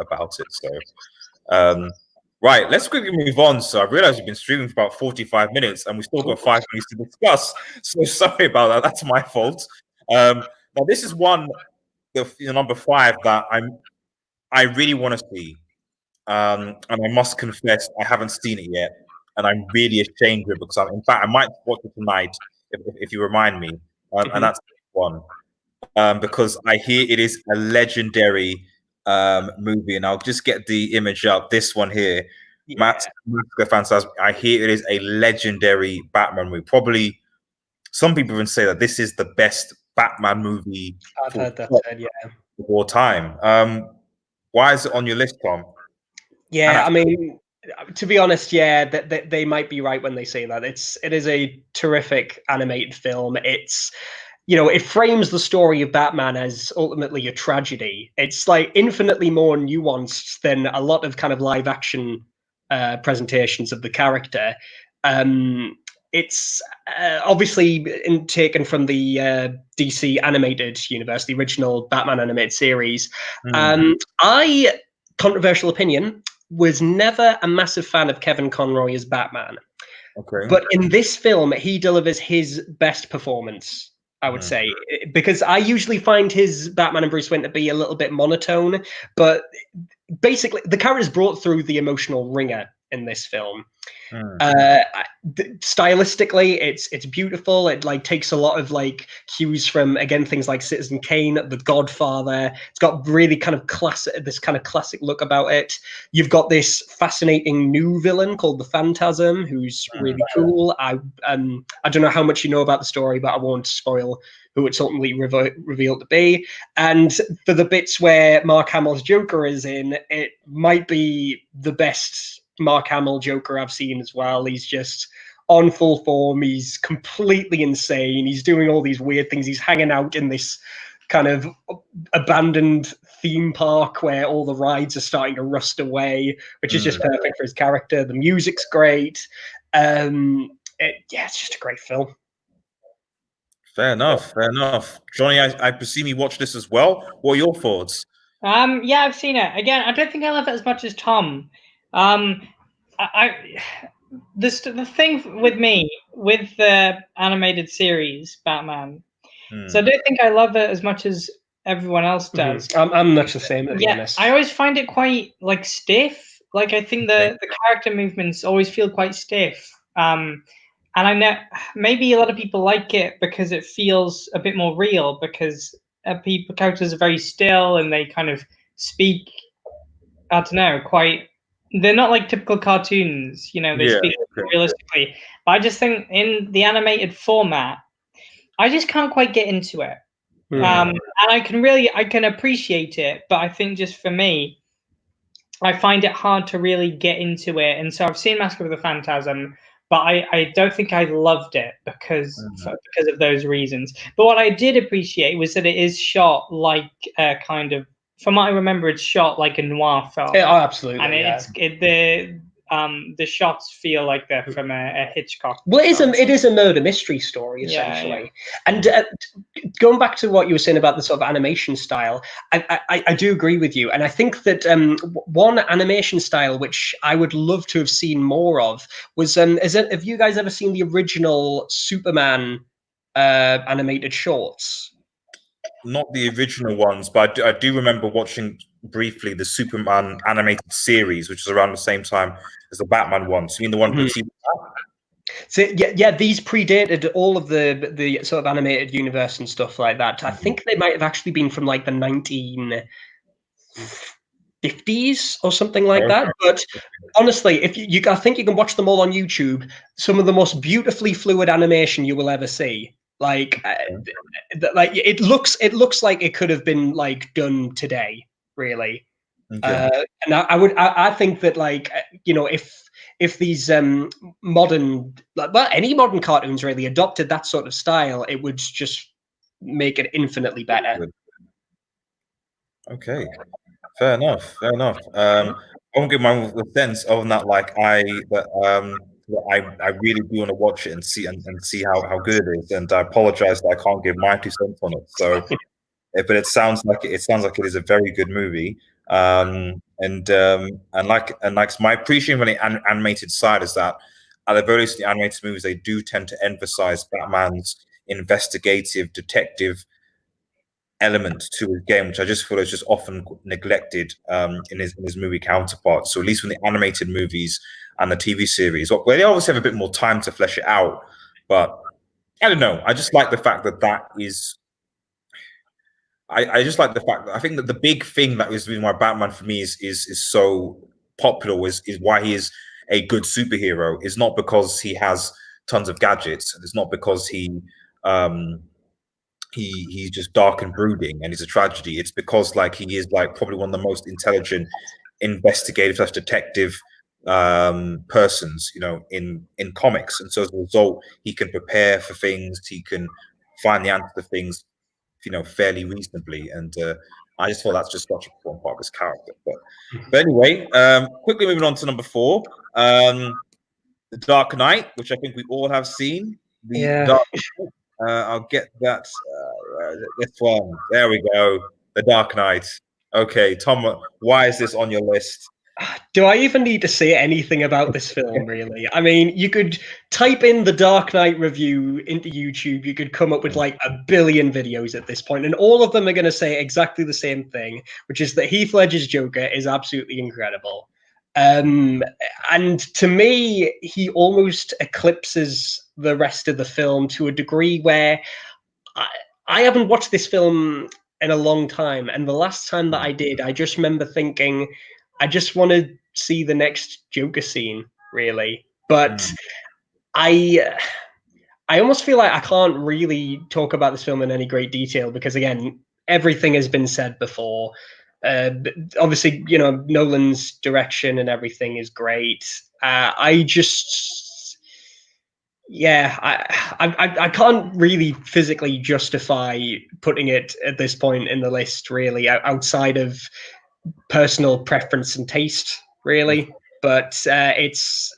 about it. So, right, let's quickly move on. So I realize we've been streaming for about 45 minutes, and we still got 5 minutes to discuss. So sorry about that. That's my fault. Now this is the number 5 that I really want to see, and I must confess I haven't seen it yet. And I'm really ashamed of it because, in fact, I might watch it tonight if you remind me. And that's one because I hear it is a legendary movie, and I'll just get the image up. This one here, Massacre Phantasm. I hear it is a legendary Batman movie. Probably some people even say that this is the best Batman movie I've heard that said, yeah. of all time. Why is it on your list, Tom? Yeah, I mean, to be honest, yeah, they might be right when they say that. It is a terrific animated film. It's, you know, it frames the story of Batman as ultimately a tragedy. It's like infinitely more nuanced than a lot of kind of live action presentations of the character. It's obviously taken from the DC animated universe, the original Batman animated series. Controversial opinion, was never a massive fan of Kevin Conroy as Batman. Okay. But in this film, he delivers his best performance, I would say, because I usually find his Batman and Bruce Wayne to be a little bit monotone, but basically the character's brought through the emotional ringer in this film. Stylistically, it's beautiful. It like takes a lot of like cues from, again, things like Citizen Kane, The Godfather. It's got really kind of classic look about it. You've got this fascinating new villain called the Phantasm, who's really cool. I don't know how much you know about the story, but I won't spoil who it's ultimately revealed to be. And for the bits where Mark Hamill's Joker is in, it might be the best Mark Hamill Joker I've seen as well. He's just on full form. He's completely insane. He's doing all these weird things. He's hanging out in this kind of abandoned theme park where all the rides are starting to rust away, which is just perfect for his character. The music's great. It's just a great film. Fair enough. Johnny, I presume you watched this as well. What are your thoughts? Yeah, I've seen it. Again, I don't think I love it as much as Tom. The thing with me with the animated series Batman, so I don't think I love it as much as everyone else does. I'm much the same, to be honest. I always find it quite like stiff. Like I think the character movements always feel quite stiff. And I know maybe a lot of people like it because it feels a bit more real, because characters are very still and they kind of speak, I don't know, they're not like typical cartoons, you know, they speak realistically. But I just think in the animated format, I just can't quite get into it. And I can appreciate it, but I think just for me, I find it hard to really get into it. And so I've seen Mask of the Phantasm, but I don't think I loved it because of those reasons. But what I did appreciate was that it is shot like kind of, from what I remember, it's shot like a noir film. Yeah, absolutely. And the shots feel like they're from a Hitchcock. Well, it is a murder mystery story, essentially. Yeah. And going back to what you were saying about the sort of animation style, I do agree with you. And I think that one animation style which I would love to have seen more of was, have you guys ever seen the original Superman animated shorts? Not the original ones, but I do remember watching briefly the Superman animated series, which is around the same time as the Batman one. So you mean the one with So yeah, these predated all of the sort of animated universe and stuff like that. I think they might have actually been from like the 1950s or something like that. But honestly, if I think you can watch them all on YouTube. Some of the most beautifully fluid animation you will ever see. Like it looks like it could have been like done today, really. And I think that, like, you know, if these modern, well, any modern cartoons really adopted that sort of style, it would just make it infinitely better. Okay, fair enough. I won't give my sense of that. Like I really do want to watch it and see how good it is. And I apologize that I can't give my 2 cents on it. So, but it sounds like it is a very good movie. And my appreciation on the animated side is that at the very least, the animated movies, they do tend to emphasize Batman's investigative detective element to his game, which I just feel is just often neglected in his movie counterparts. So at least in the animated movies and the TV series, where they obviously have a bit more time to flesh it out, but I don't know. I just like the fact that is. I just like the fact that I think that the big thing that is the reason why Batman for me is so popular is why he is a good superhero is not because he has tons of gadgets, and it's not because he's just dark and brooding and he's a tragedy. It's because like he is like probably one of the most intelligent investigative / detective persons, you know, in comics. And so as a result, he can prepare for things, he can find the answer to things, you know, fairly reasonably. And I just thought that's just such a important part of his character. But anyway, quickly moving on to number 4, The Dark Knight, which I think we all have seen. Dark Knight. I'll get that. This one. There we go. The Dark Knight. Okay, Tom, why is this on your list? Do I even need to say anything about this film, really? I mean, you could type in the Dark Knight review into YouTube. You could come up with like a billion videos at this point, and all of them are going to say exactly the same thing, which is that Heath Ledger's Joker is absolutely incredible. And to me, he almost eclipses the rest of the film to a degree where I haven't watched this film in a long time. And the last time that I did, I just remember thinking, I just want to see the next Joker scene, really. But I almost feel like I can't really talk about this film in any great detail because, again, everything has been said before. Obviously, you know, Nolan's direction and everything is great. I can't really physically justify putting it at this point in the list, really, outside of personal preference and taste, really. But it's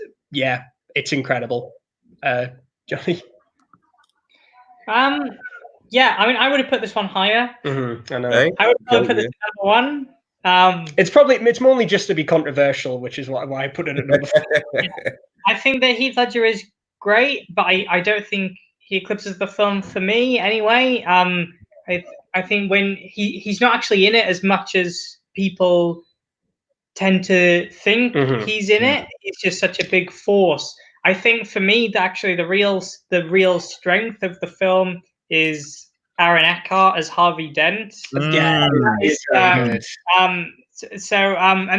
incredible. Johnny? Yeah, I mean, I would have put this one higher. I know. Hey? I would have put this at number 1. It's mainly just to be controversial, which is why I put it at number 4. I think that Heath Ledger is great, but I don't think he eclipses the film for me anyway. I think when he's not actually in it as much as people tend to think he's in it. He's just such a big force. I think for me, the real strength of the film is Aaron Eckhart as Harvey Dent. Yeah, and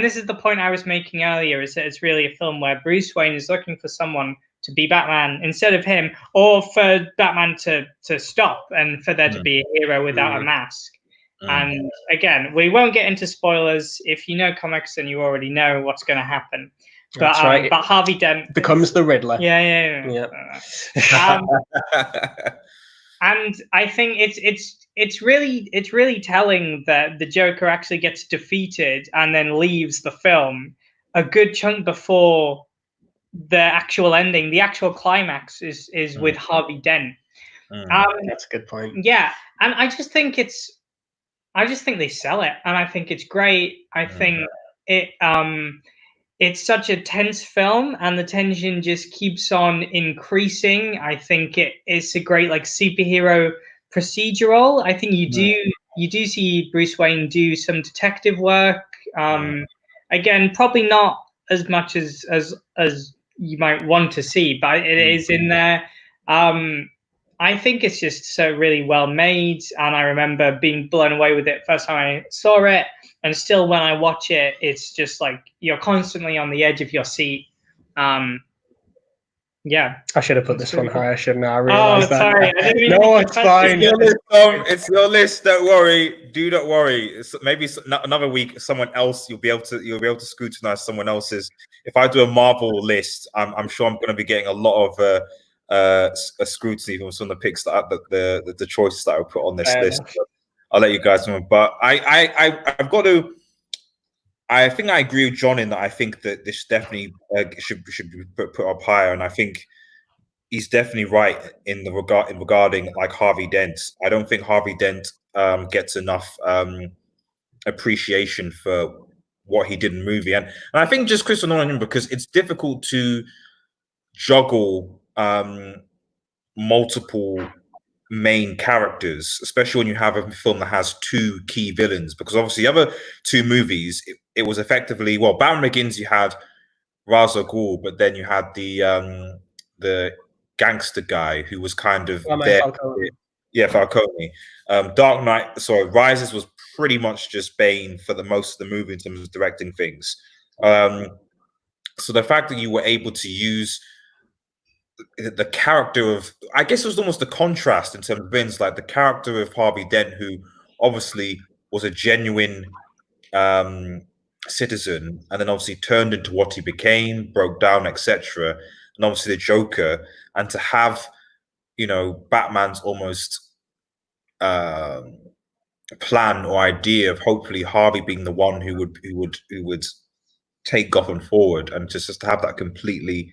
this is the point I was making earlier: is that it's really a film where Bruce Wayne is looking for someone to be Batman instead of him, or for Batman to stop and for there to be a hero without a mask. And again, we won't get into spoilers. If you know comics, then you already know what's going to happen. But right. But Harvey Dent becomes the Riddler. Yeah. And I think it's really telling that the Joker actually gets defeated and then leaves the film a good chunk before the actual ending. The actual climax is with Harvey Dent. That's a good point. Yeah, and I just think they sell it, and I think it's great. I think it's such a tense film, and the tension just keeps on increasing. I think it is a great like superhero procedural. I think you do see Bruce Wayne do some detective work. Again, probably not as much as you might want to see, but it is in there. I think it's just so really well made, and I remember being blown away with it first time I saw it, and still when I watch it, it's just like you're constantly on the edge of your seat. Yeah, I should have put this one higher, shouldn't I? I realized that. Sorry. No, it's fine. It's your list. Don't worry. Do not worry. It's maybe another week, someone else you'll be able to scrutinize someone else's. If I do a Marvel list, I'm sure I'm going to be getting a lot of a scrutiny from some of the picks that the choices that I put on this list. I'll let you guys know. But I've got to. I think I agree with John in that I think that this definitely should be put up higher, and I think he's definitely right in regarding like Harvey Dent. I don't think Harvey Dent gets enough appreciation for what he did in the movie, and I think just Christopher Nolan, because it's difficult to juggle multiple main characters, especially when you have a film that has two key villains, because obviously the other two movies, it was effectively, well, Batman Begins, you had Ra's al Ghul, but then you had the gangster guy who was kind of there. Falcone. Yeah, Falcone. Dark Knight, sorry, Rises was pretty much just Bane for the most of the movie in terms of directing things. So the fact that you were able to use the character of, I guess it was almost the contrast in terms of Vince, like the character of Harvey Dent, who obviously was a genuine citizen, and then obviously turned into what he became, broke down, etc. And obviously the Joker, and to have, you know, Batman's almost plan or idea of hopefully Harvey being the one who would take Gotham forward, and just to have that completely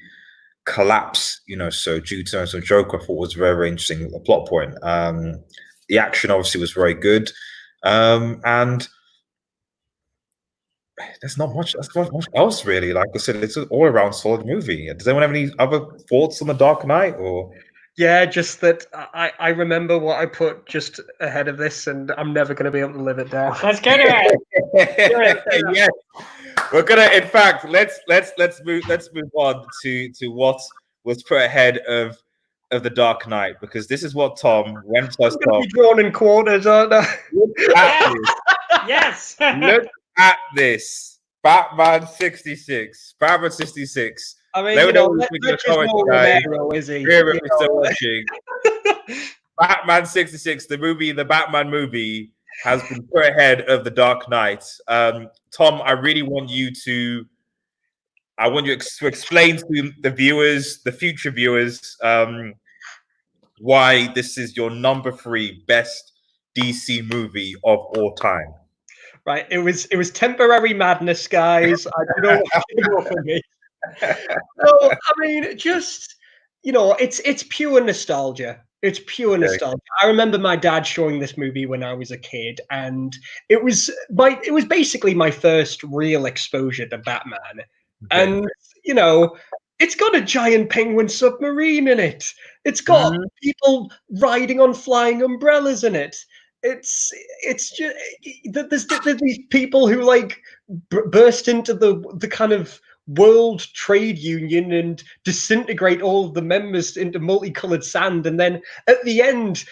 collapse, you know, so due to some Joker, I thought was very, very interesting plot point. The action obviously was very good, and there's not much else really. Like I said, it's an all-around solid movie. Does anyone have any other thoughts on The Dark Knight? Or yeah, just that I remember what I put just ahead of this, and I'm never going to be able to live it down. Let's go to it. Yeah, we're gonna. In fact, let's move on to what was put ahead of The Dark Knight, because this is what Tom went to us. I'm going to be drawn in quarters, aren't I? Yes. Look at this. Batman 66. Batman 66. I mean, you know, Rich is no Romero, is he? Watching. Batman 66, the movie, the Batman movie, has been put ahead of The Dark Knight. Tom, I really want you to explain to the viewers, the future viewers, why this is your number 3 best DC movie of all time. Right, it was temporary madness, guys. I don't know what to do for me. No, I mean, just, you know, it's pure nostalgia. It's pure nostalgia. I remember my dad showing this movie when I was a kid, and it was basically my first real exposure to Batman. And you know, it's got a giant penguin submarine in it. It's got people riding on flying umbrellas in it. It's just there's these people who like burst into the kind of World Trade Union and disintegrate all of the members into multicolored sand, and then at the end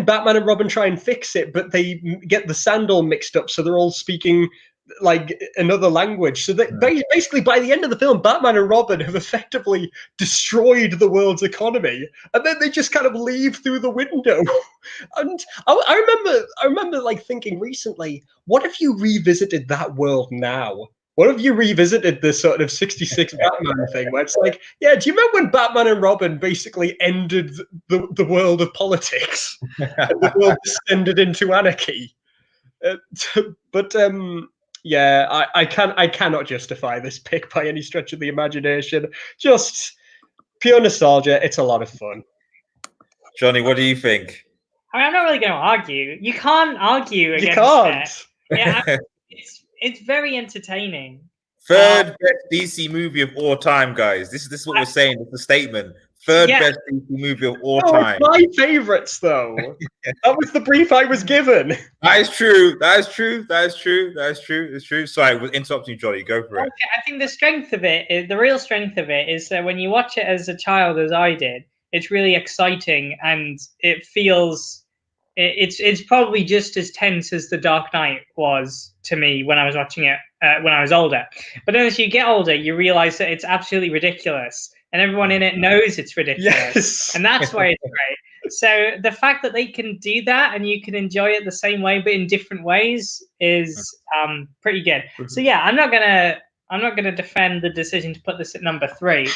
Batman and Robin try and fix it, but they get the sand all mixed up, so they're all speaking like another language. So that basically by the end of the film, Batman and Robin have effectively destroyed the world's economy, and then they just kind of leave through the window. And I remember like thinking recently, what if you revisited that world now? What if you revisited the sort of 66 Batman thing, where it's like, yeah, do you remember when Batman and Robin basically ended the world of politics and the world descended into anarchy? Yeah, I cannot justify this pick by any stretch of the imagination. Just pure nostalgia. It's a lot of fun. Johnny, what do you think? I mean, I'm not really going to argue. You can't argue against it. Yeah, it's very entertaining. Third best DC movie of all time, guys. This is what we're saying. It's a statement. Third best DC movie of all time. My favorites, though. That was the brief I was given. That is true. It's true. Sorry, we're interrupting you, Johnny. Go for it. Okay, I think the real strength of it is that when you watch it as a child, as I did, it's really exciting, and it feels it's probably just as tense as The Dark Knight was to me when I was watching it when I was older. But then as you get older, you realize that it's absolutely ridiculous, and everyone in it knows it's ridiculous. Yes. And that's why it's great. So the fact that they can do that and you can enjoy it the same way but in different ways is pretty good. So yeah, I'm not gonna defend the decision to put this at number 3,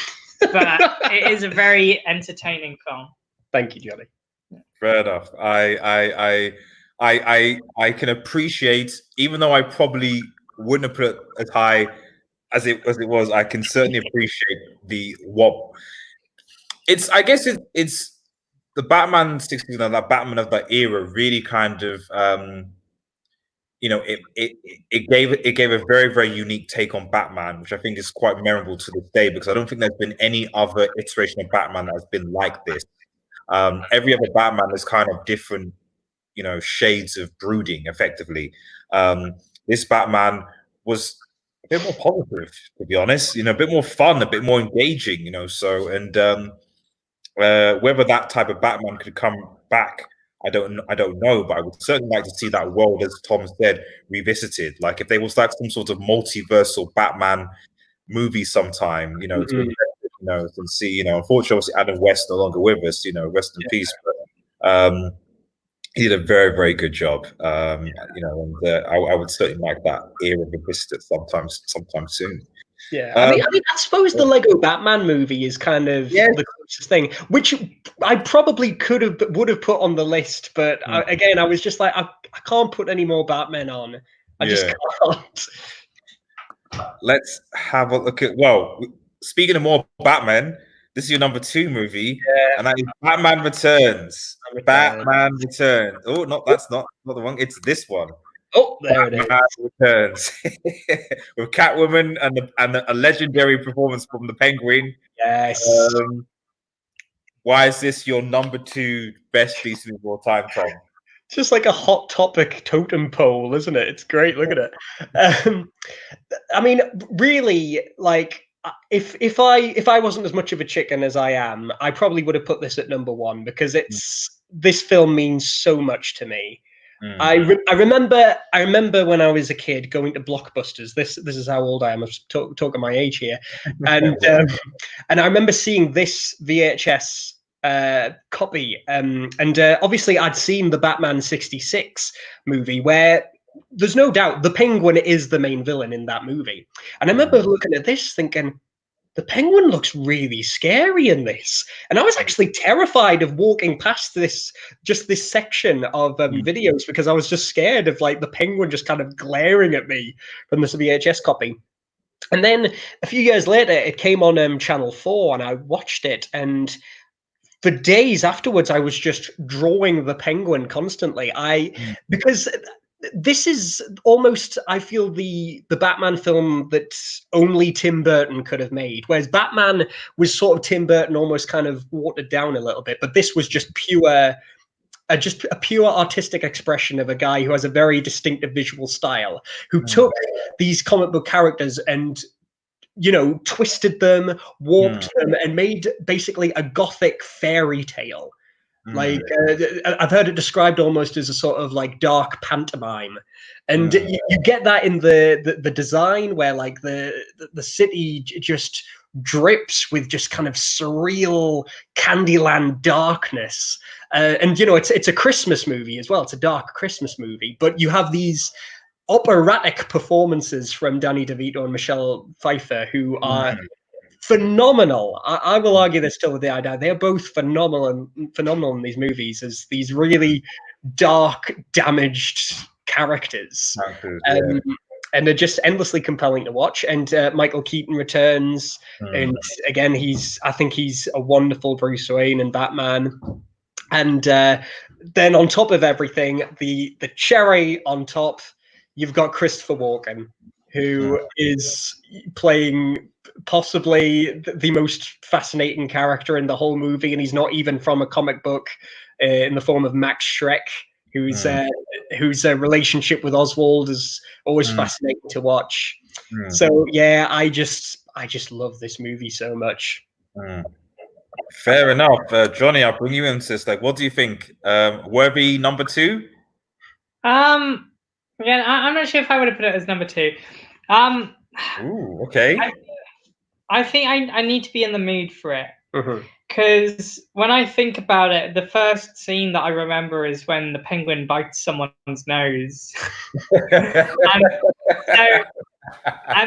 but it is a very entertaining film. Thank you, Johnny. Fair enough. I can appreciate, even though I probably wouldn't have put it as high as it was, I can certainly appreciate I guess it's the Batman 60s, that Batman of that era really kind of it gave a very, very unique take on Batman, which I think is quite memorable to this day, because I don't think there's been any other iteration of Batman that has been like this. Every other Batman is kind of different, shades of brooding, effectively. This Batman was a bit more positive, to be honest, a bit more fun, a bit more engaging, whether that type of Batman could come back I don't know, but I would certainly like to see that world, as Tom said, revisited. Like if there was like some sort of multiversal Batman movie sometime, you know, to invest, you know, and see, you know, unfortunately Adam West no longer with us, you know, rest in peace. But he did a very, very good job. You know, and I would certainly like that era revisited sometime soon. Yeah, I mean, I suppose the Lego Batman movie is kind of the closest thing, which I probably would have put on the list, but again, I was just like, I can't put any more Batman on. I just can't. Let's have a look at. Well, speaking of more Batman, this is your number 2 movie, and that is Batman Returns. Batman Returns. Oh, that's not the one. It's this one. Oh, there Batman Returns with Catwoman and a legendary performance from the Penguin. Yes. Why is this your number 2 best piece of all time, Tom? It's just like a hot topic totem pole, isn't it? It's great. Look at it. I mean, really, like if I wasn't as much of a chicken as I am, I probably would have put this at number 1 because this film means so much to me. I remember when I was a kid going to Blockbusters. This is how old I am. I'm talking my age here, and I remember seeing this VHS copy, and obviously I'd seen the Batman '66 movie where there's no doubt the Penguin is the main villain in that movie, and I remember looking at this thinking, the Penguin looks really scary in this. And I was actually terrified of walking past this section of videos because I was just scared of like the Penguin just kind of glaring at me from this VHS copy. And then a few years later, it came on Channel 4 and I watched it. And for days afterwards, I was just drawing the Penguin constantly. Because this is almost, I feel, the Batman film that only Tim Burton could have made. Whereas Batman was sort of Tim Burton almost kind of watered down a little bit, but this was just a pure artistic expression of a guy who has a very distinctive visual style, who took these comic book characters and, you know, twisted them, warped them, and made basically a gothic fairy tale. Like I've heard it described almost as a sort of like dark pantomime, and you get that in the design where like the city just drips with just kind of surreal Candyland darkness, and you know it's a Christmas movie as well. It's a dark Christmas movie, but you have these operatic performances from Danny DeVito and Michelle Pfeiffer who are phenomenal. I will argue this till the day I die. They are both phenomenal in these movies as these really dark, damaged characters. And they're just endlessly compelling to watch. And Michael Keaton returns, and again, I think he's a wonderful Bruce Wayne and Batman. And then on top of everything, the cherry on top, you've got Christopher Walken, who is playing possibly the most fascinating character in the whole movie, and he's not even from a comic book, in the form of Max Schreck, whose relationship with Oswald is always fascinating to watch. So yeah, I just love this movie so much. Fair enough, Johnny. I'll bring you into this. Like, what do you think? Worthy number 2? Again, I'm not sure if I would have put it as number 2. Ooh, okay. I think I need to be in the mood for it. Because when I think about it, the first scene that I remember is when the Penguin bites someone's nose. and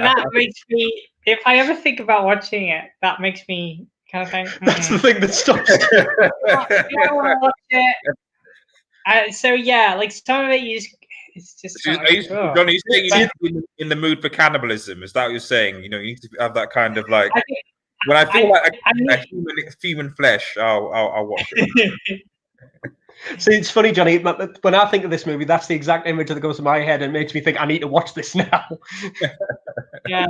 that makes me, if I ever think about watching it, that makes me kind of think, that's the thing that stops you. I want to watch it. So yeah, like some of it it's just Johnny, you saying you need to be in the mood for cannibalism? Is that what you're saying? You know, you need to have that kind of like. When I feel like a human flesh, I'll watch it. See, it's funny, Johnny. When I think of this movie, that's the exact image that goes to my head and makes me think I need to watch this now. Yeah,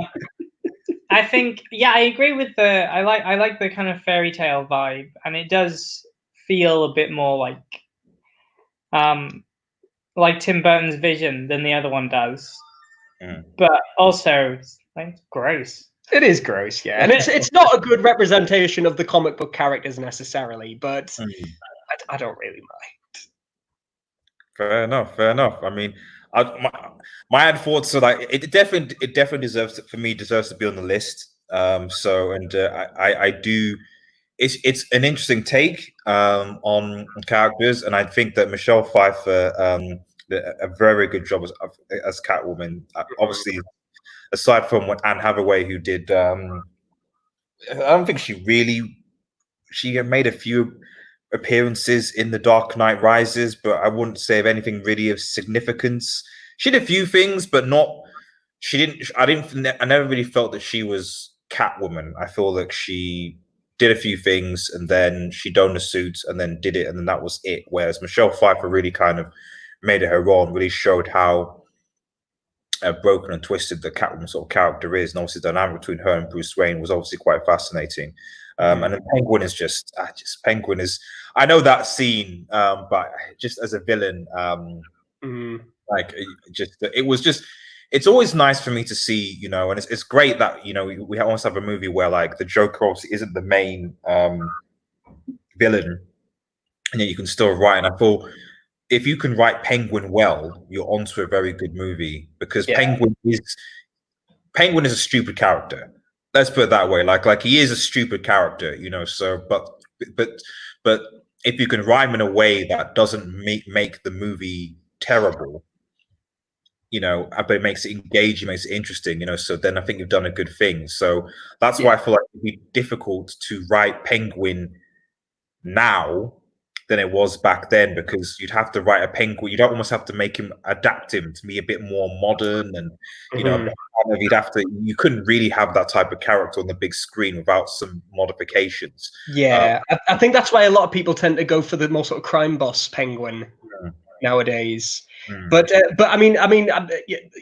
I think. Yeah, I agree with I like the kind of fairy tale vibe, and it does feel a bit more like Tim Burton's vision than the other one does. But also, it's gross. It is gross, yeah, and it's not a good representation of the comic book characters necessarily, but I don't really mind. Fair enough. Fair enough. I mean, my thoughts are like it definitely deserves to be on the list. I do. It's an interesting take on characters, and I think that Michelle Pfeiffer did a very good job as Catwoman. Obviously, aside from what Anne Hathaway, who did, I don't think she had made a few appearances in The Dark Knight Rises, but I wouldn't say of anything really of significance. She did a few things, but not. She didn't. I never really felt that she was Catwoman. I feel like she did a few things and then she donned a suit and then did it and then that was it. Whereas Michelle Pfeiffer really kind of made it her own, really showed how broken and twisted the Catwoman sort of character is, and obviously the dynamic between her and Bruce Wayne was obviously quite fascinating. And then Penguin is just Penguin is. I know that scene, but just as a villain, like it was just. It's always nice for me to see, you know, and it's great that, you know, we almost have a movie where like the Joker obviously isn't the main villain, and yet you can still write. And I thought if you can write Penguin well, you're onto a very good movie, because Penguin is a stupid character. Let's put it that way. Like he is a stupid character, you know. So, but if you can rhyme in a way that doesn't make the movie terrible, you know, but it makes it engaging, makes it interesting, you know. So then I think you've done a good thing. So that's why I feel like it'd be difficult to write Penguin now than it was back then, because you'd have to write a Penguin. You'd almost have to make him adapt him to be a bit more modern, and you know, you couldn't really have that type of character on the big screen without some modifications. Yeah, I think that's why a lot of people tend to go for the more sort of crime boss Penguin nowadays. But I mean,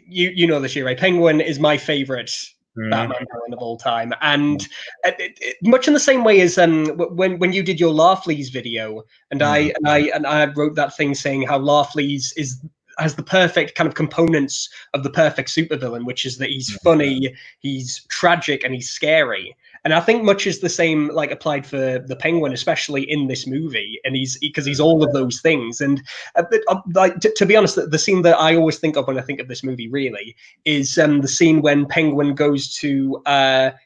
you know this, right? Penguin is my favorite Batman villain of all time, and much in the same way as when you did your Larfleeze video, and I wrote that thing saying how Larfleeze has the perfect kind of components of the perfect supervillain, which is that he's funny, he's tragic, and he's scary. And I think much is the same, like, applied for the Penguin, especially in this movie. And he's all of those things. And like, to be honest, the scene that I always think of when I think of this movie really is the scene when Penguin goes to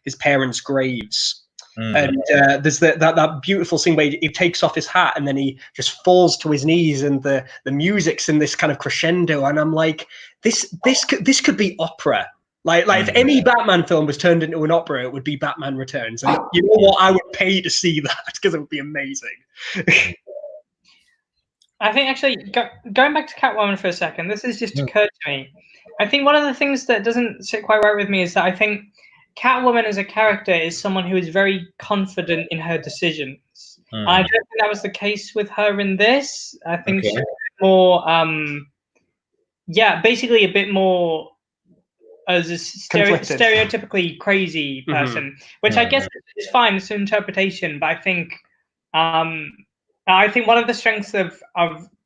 his parents' graves. And there's that beautiful scene where he takes off his hat and then he just falls to his knees, and the music's in this kind of crescendo. And I'm like, this could be opera. Like if any Batman film was turned into an opera, it would be Batman Returns. And you know what? I would pay to see that, because it would be amazing. I think actually going back to Catwoman for a second, this has just occurred to me. I think one of the things that doesn't sit quite right with me is that I think Catwoman as a character is someone who is very confident in her decisions. I don't think that was the case with her in this. I think she's more, basically a bit more as a stereotypically crazy person, which I guess is fine. It's an interpretation, but I think one of the strengths of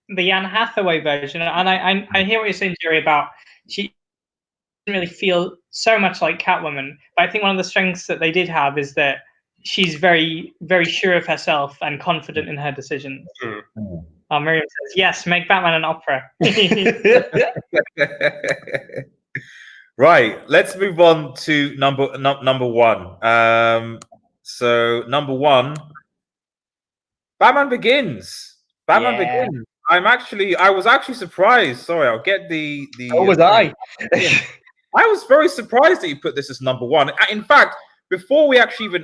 the Anne Hathaway version, and I hear what you're saying, Jerry, about she doesn't really feel so much like Catwoman, but I think one of the strengths that they did have is that she's very, very sure of herself and confident in her decisions. Miriam says, yes, make Batman an opera. Right, let's move on to number one. So number one, Batman Begins. Batman Begins. I was actually surprised. Sorry, I'll get the. So was I. I was very surprised that you put this as number one. In fact, before we I'm going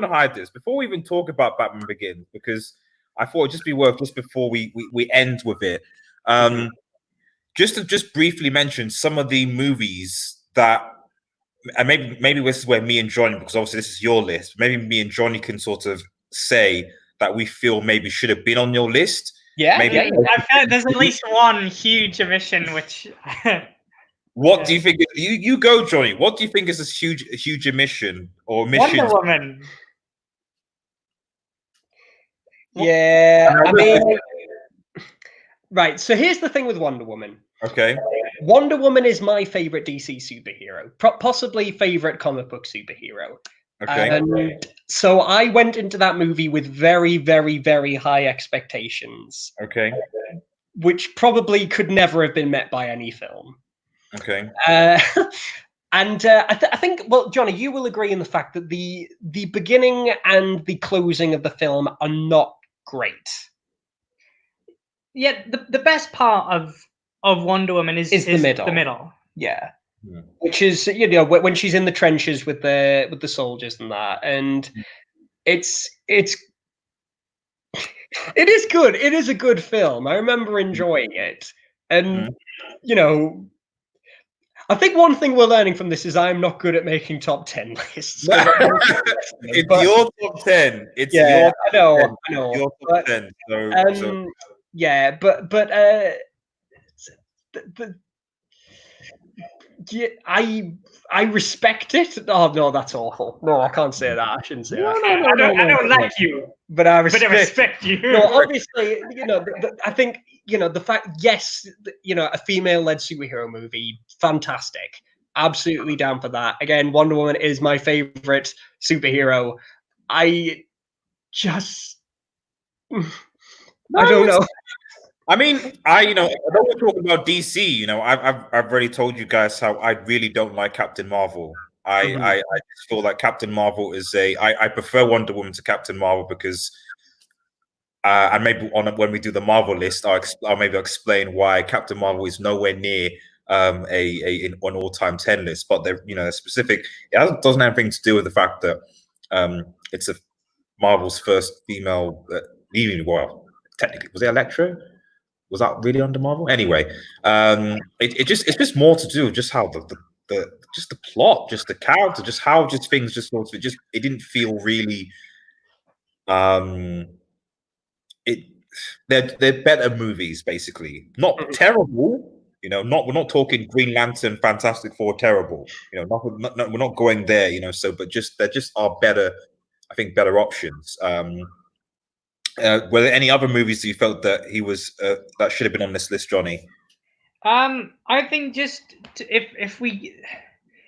to hide this before we even talk about Batman Begins, because I thought it'd just be worth just before we end with it. Just to briefly mention some of the movies that, and maybe this is where me and Johnny, because obviously this is your list, maybe me and Johnny can sort of say that we feel maybe should have been on your list. I feel like there's at least one huge omission, which. What do you think? You go, Johnny. What do you think is this huge omission or omission? Wonder Woman. Yeah, I mean, right. So here's the thing with Wonder Woman. Okay. Wonder Woman is my favorite DC superhero, possibly favorite comic book superhero. Okay. And so I went into that movie with very, very, very high expectations. Okay. which probably could never have been met by any film. Okay. And I think, well, Johnny, you will agree in the fact that the beginning and the closing of the film are not great. Yeah, the best part of Wonder Woman is the middle. The middle. Yeah. Which is, you know, when she's in the trenches with the soldiers and that, and it is good. It is a good film. I remember enjoying it, and you know, I think one thing we're learning from this is I'm not good at making top 10 lists. It's your top 10. It's yeah, your top I know. Your top 10. So, yeah, but yeah, I respect it. Oh no, that's awful. No, I can't say that. I shouldn't say that. I don't like you, but I respect you. No, obviously, you know, I think, you know, the fact, yes, you know, a female-led superhero movie, fantastic, absolutely down for that. Again, Wonder Woman is my favorite superhero. I just, I don't know. I mean, you know, although we're talking about DC, you know, I've already told you guys how I really don't like Captain Marvel. I just feel like Captain Marvel is I prefer Wonder Woman to Captain Marvel because, and maybe when we do the Marvel list, I'll maybe explain why Captain Marvel is nowhere near an all-time 10 list. But they're, you know, specific. It doesn't have anything to do with the fact that it's a Marvel's first female leading. Well, technically, was it Elektra? Was that really under Marvel? Anyway, it's just more to do with just how the plot, just the character, just how things just sort of it didn't feel really they're better movies, basically. Not terrible, you know, we're not talking Green Lantern, Fantastic Four terrible, you know, we're not going there, you know, so but they're just are better, I think, better options. Were there any other movies that you felt that he was that should have been on this list, Johnny? I think just if we,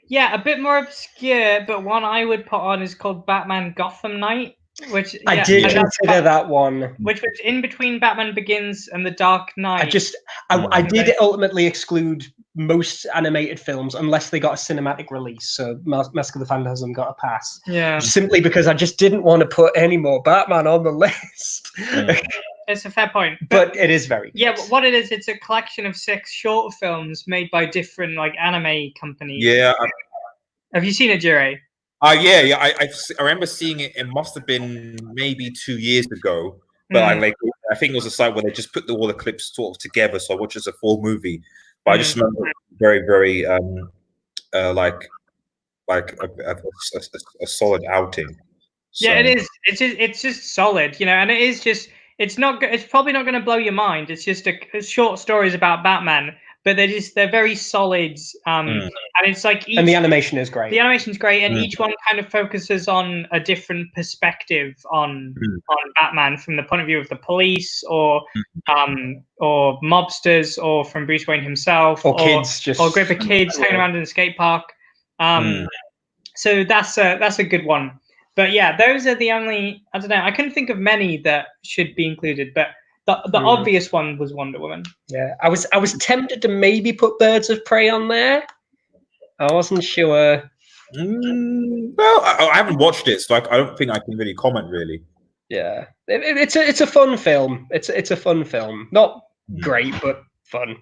yeah, a bit more obscure, but one I would put on is called Batman Gotham Knight, which I did consider that one, which was in between Batman Begins and The Dark Knight. I did ultimately exclude most animated films unless they got a cinematic release. So Mask of the Phantasm got a pass. Yeah. Simply because I just didn't want to put any more Batman on the list. It's a fair point. But it is very good. Yeah, but what it is, it's a collection of 6 short films made by different like anime companies. Yeah. Have you seen it, Jerry? Yeah. I remember seeing it. It must have been maybe 2 years ago. But I think it was a site where they just put all the clips sort of together, so I watched it as a full movie. But I just remember very, very like a solid outing. So. Yeah, it is. It's just solid, you know, and it is just. It's probably not going to blow your mind. It's just a short stories about Batman, but they're very solid. And it's like and the animation is great. The animation's great, and each one kind of focuses on a different perspective on Batman, from the point of view of the police, or mobsters, or from Bruce Wayne himself, or kids, or a group of kids hanging around in a skate park. So that's a good one. But yeah, those are the only. I don't know. I couldn't think of many that should be included, but the obvious one was Wonder Woman. Yeah, I was tempted to maybe put Birds of Prey on there. I wasn't sure. Well, I haven't watched it, so I don't think I can really comment. Really. Yeah, it's a fun film. It's a fun film. Not great, but fun.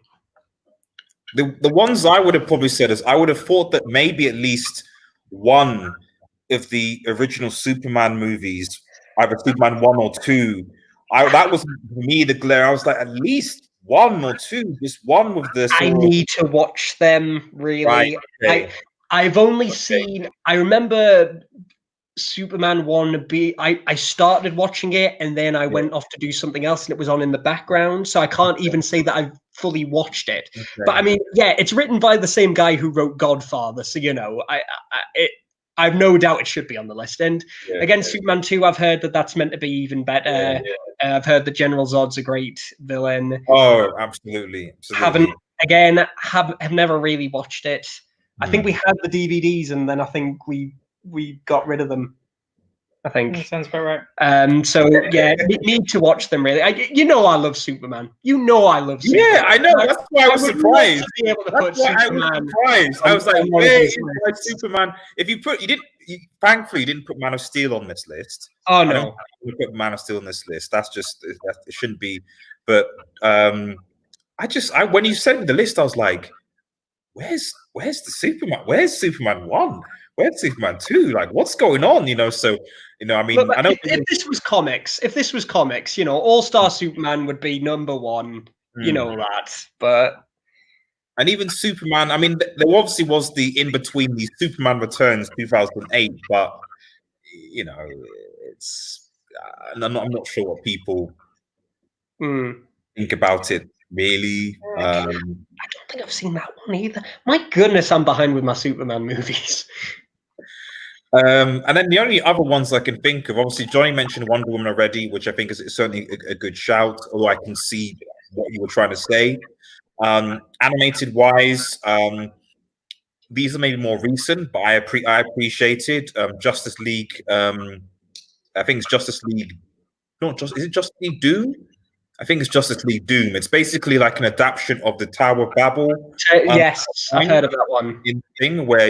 The ones I would have probably said is I would have thought that maybe at least one of the original Superman movies, either Superman 1 or 2, that was me the glare. I was like, at least 1 or 2, just one with this. I need to watch them, really. Right, okay. I've only seen. I remember Superman 1 I started watching it and then I went off to do something else and it was on in the background, so I can't even say that I've fully watched it. But I mean, yeah, it's written by the same guy who wrote Godfather, so you know, I've no doubt it should be on the list. And again, Superman 2, I've heard that that's meant to be even better. I've heard that General Zod's a great villain. Oh, absolutely. Have never really watched it. I think we had the DVDs and then I think we got rid of them. I think. That sounds about right. So yeah, need to watch them really. I love Superman. I love Superman. Yeah, I know. That's why I was surprised. To be able to That's put why Superman I was surprised. I was like, where is my Superman? If you put, thankfully, you didn't put Man of Steel on this list. Oh I no, don't put Man of Steel on this list. That's just it shouldn't be. But when you sent me the list, I was like, where's the Superman? Where's Superman 1? Where's Superman 2? Like, what's going on? So I mean, but I know if this was comics, All-Star Superman would be number 1. You know that, but. And even Superman, I mean, there obviously was the in between the Superman Returns 2008, but it's I'm not sure what people think about it really. I don't think I've seen that one either. My goodness, I'm behind with my Superman movies. And then the only other ones I can think of, obviously, Johnny mentioned Wonder Woman already, which I think is certainly a good shout. Although I can see what you were trying to say. Animated wise, these are maybe more recent, but I appreciated Justice League. I think it's Justice League. Is it Justice League Doom? I think it's Justice League Doom. It's basically like an adaptation of the Tower of Babel. Yes, I've heard of that one. Thing where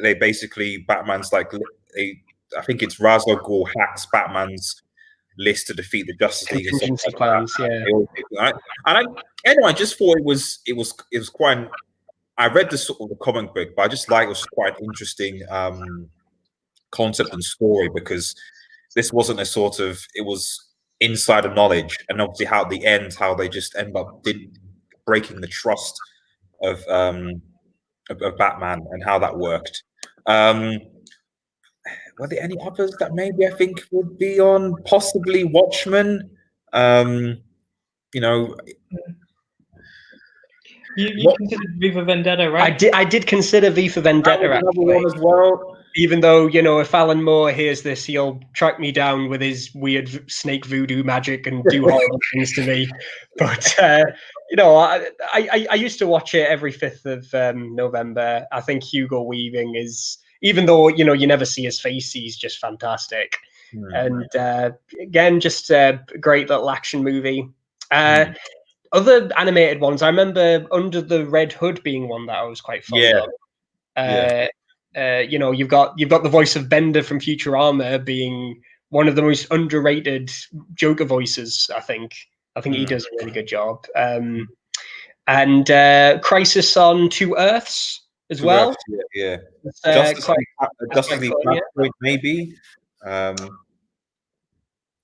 they basically Batman's like I think it's Ra's al Ghul hacks Batman's list to defeat the Justice League. Contingency plans, yeah. And I just thought it was quite. I read the comic book, but I just like it was quite an interesting concept and story because this wasn't a sort of it was insider knowledge, and obviously how at the end how they just end up breaking the trust of Batman and how that worked. Were there any others that maybe I think would be on possibly Watchmen? You considered V for Vendetta, right? I did consider V for Vendetta actually. One as well. Even though if Alan Moore hears this, he'll track me down with his weird snake voodoo magic and do horrible things to me. But I used to watch it every 5th of November. I think Hugo Weaving is, even though you never see his face, he's just fantastic. And again, just a great little action movie. Other animated ones, I remember Under the Red Hood being one that I was quite fond of. You've got the voice of Bender from Futurama being one of the most underrated Joker voices. I think he does a really good job. And Crisis on Two Earths as well. Justice League maybe.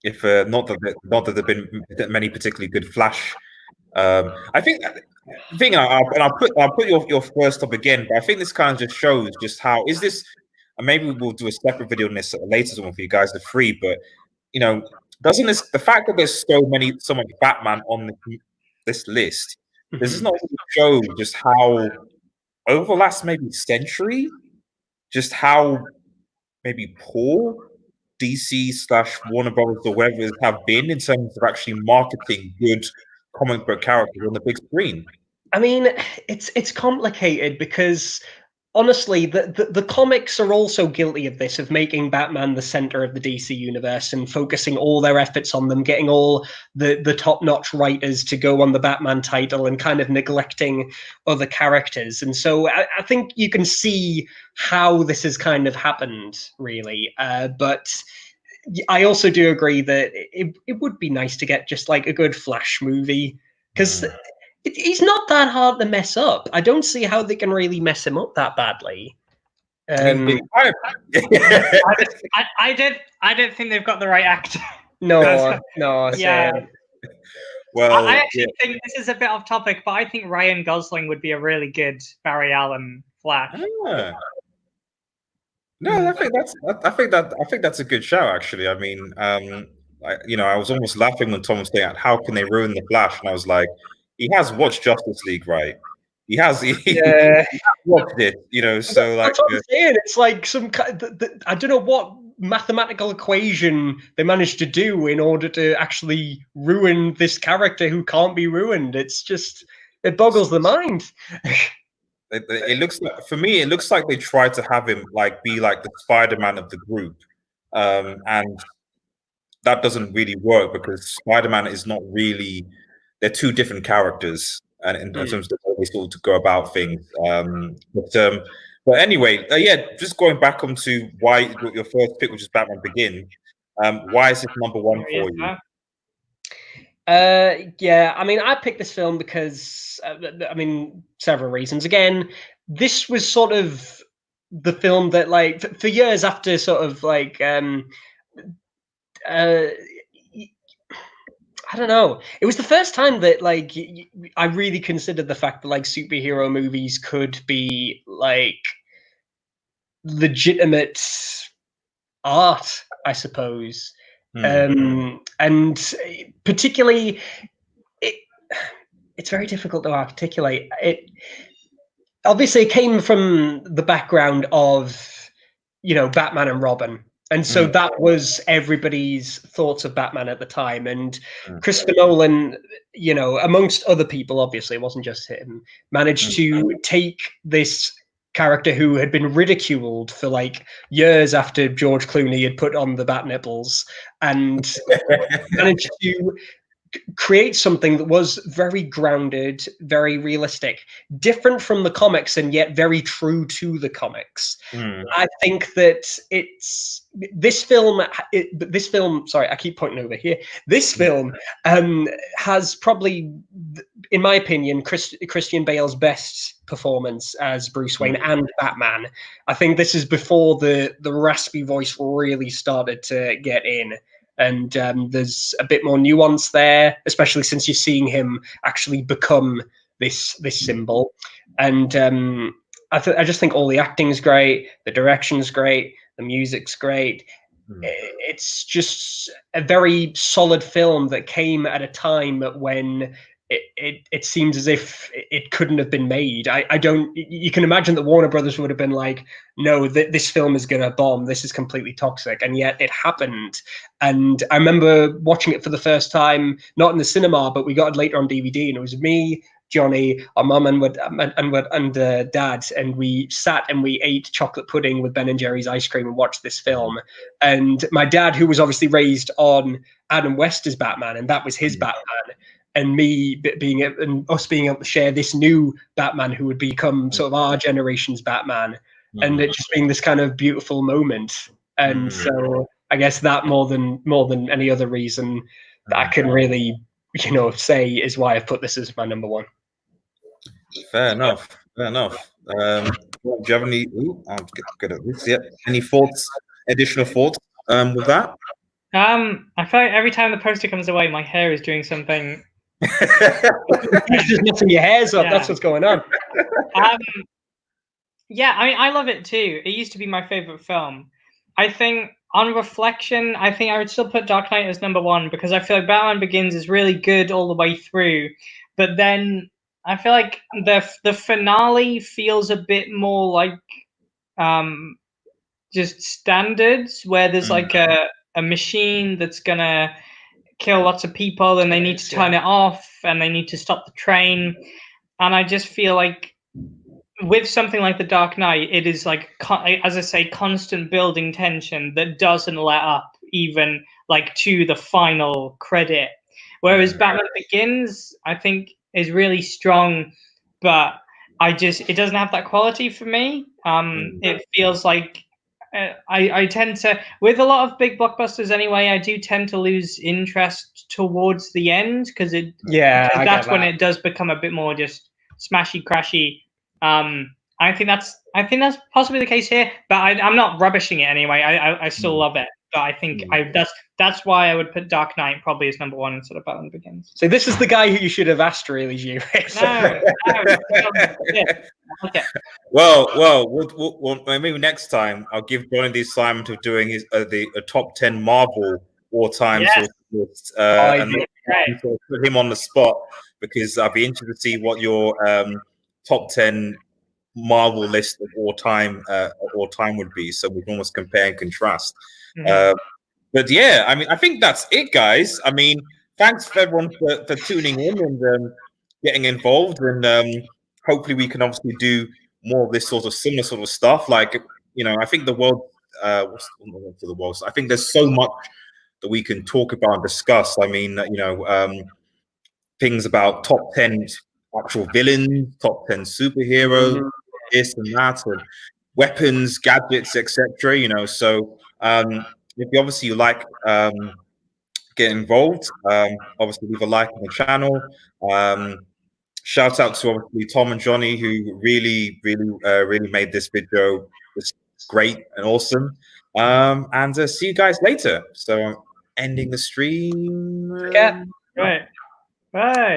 If not that there've been many particularly good Flash. I think I'll put your first up again, but I think this kind of just shows just how is this, and maybe we'll do a separate video on this later on for you guys, the free. But doesn't this the fact that there's so much Batman on this list, does this not show just how over the last maybe century, just how maybe poor DC / Warner Brothers or whoever have been in terms of actually marketing good comic book characters on the big screen? I mean, it's complicated because honestly, the comics are also guilty of this, of making Batman the center of the DC universe and focusing all their efforts on them, getting all the top-notch writers to go on the Batman title and kind of neglecting other characters. And so I think you can see how this has kind of happened, really. But I also do agree that it would be nice to get just like a good Flash movie, because he's not that hard to mess up. I don't see how they can really mess him up that badly. I don't think they've got the right actor. No. Yeah. Well, I actually think this is a bit off topic, but I think Ryan Gosling would be a really good Barry Allen Flash. No, I think that's a good show, actually. I mean, I was almost laughing when Tom was saying, "How can they ruin the Flash?" And I was like, "He has watched Justice League, right? He has watched it, So like, that's what I'm saying. It's like some I don't know what mathematical equation they managed to do in order to actually ruin this character who can't be ruined. It's just it boggles the mind." It looks like, for me, it looks like they tried to have him like be like the Spider-Man of the group, and that doesn't really work because Spider-Man is not really. They're two different characters, and in terms of the way they sort of go about things. But anyway, yeah, just going back onto why your first pick, which is Batman Begins. Why is this number one for you? Yeah, I mean, I picked this film because, I mean, several reasons. Again, this was sort of the film that, like, for years after sort of like, I don't know. It was the first time that, like, I really considered the fact that, like, superhero movies could be, like, legitimate art, I suppose. And particularly, it's very difficult to articulate. It obviously came from the background of, you know, Batman and Robin. And so that was everybody's thoughts of Batman at the time. And Christopher Nolan, you know, amongst other people, obviously, it wasn't just him, managed to take this character who had been ridiculed for like years after George Clooney had put on the bat nipples and managed to create something that was very grounded, very realistic, different from the comics and yet very true to the comics. I think that it's this film, sorry, I keep pointing over here. This film has probably, in my opinion, Christian Bale's best performance as Bruce Wayne and Batman. I think this is before the raspy voice really started to get in. And there's a bit more nuance there, especially since you're seeing him actually become this symbol. And I just think all the acting's great, the direction's great, the music's great. It's just a very solid film that came at a time when it seems as if it couldn't have been made. You can imagine that Warner Brothers would have been like, no, this film is going to bomb. This is completely toxic. And yet it happened. And I remember watching it for the first time, not in the cinema, but we got it later on DVD. And it was me, Johnny, our mum, and dad. And we sat and we ate chocolate pudding with Ben and Jerry's ice cream and watched this film. And my dad, who was obviously raised on Adam West's Batman, and that was his Batman. And me being and us being able to share this new Batman who would become sort of our generation's Batman, and it just being this kind of beautiful moment. And so I guess that more than any other reason that I can really, you know, say is why I've put this as my number one. Fair enough. Do you have any? I'm good at this. Yeah. Any thoughts? Additional thoughts with that? I feel like every time the poster comes away, my hair is doing something. You're just messing your hairs up. Yeah. That's what's going on. Yeah, I mean, I love it too. It used to be my favorite film. I think on reflection, I think I would still put Dark Knight as number one because I feel like Batman Begins is really good all the way through. But then I feel like the finale feels a bit more like just standards, where there's like a machine that's gonna kill lots of people and they need to turn it off and they need to stop the train. And I just feel like with something like The Dark Knight, it is like, as I say, constant building tension that doesn't let up even like to the final credit. Whereas Batman Begins, I think, is really strong, but it doesn't have that quality for me. It feels like I tend to, with a lot of big blockbusters anyway, I do tend to lose interest towards the end because that's when it does become a bit more just smashy crashy. I think that's possibly the case here, but I'm not rubbishing it anyway. I still love it, but I think that's why I would put Dark Knight probably as number one instead of Batman Begins. So this is the guy who you should have asked, really, you. No. Okay. Well, maybe next time I'll give Johnny the assignment of doing his a top 10 Marvel all-time list, and put him on the spot because I'd be interested to see what your top 10 Marvel list of all time would be, so we can almost compare and contrast. But yeah, I mean, I think that's it, guys. I mean, thanks for everyone for tuning in and getting involved, and hopefully we can obviously do more of this sort of similar sort of stuff. Like, you know, I think the world for the world. So I think there's so much that we can talk about and discuss. I mean, things about top 10 actual villains, top 10 superheroes, this and that, and weapons, gadgets, etc. So if you obviously like get involved, obviously leave a like on the channel. Shout out to obviously Tom and Johnny, who really made this video just great and awesome. And see you guys later. So I'm ending the stream. Yeah. Right. Bye.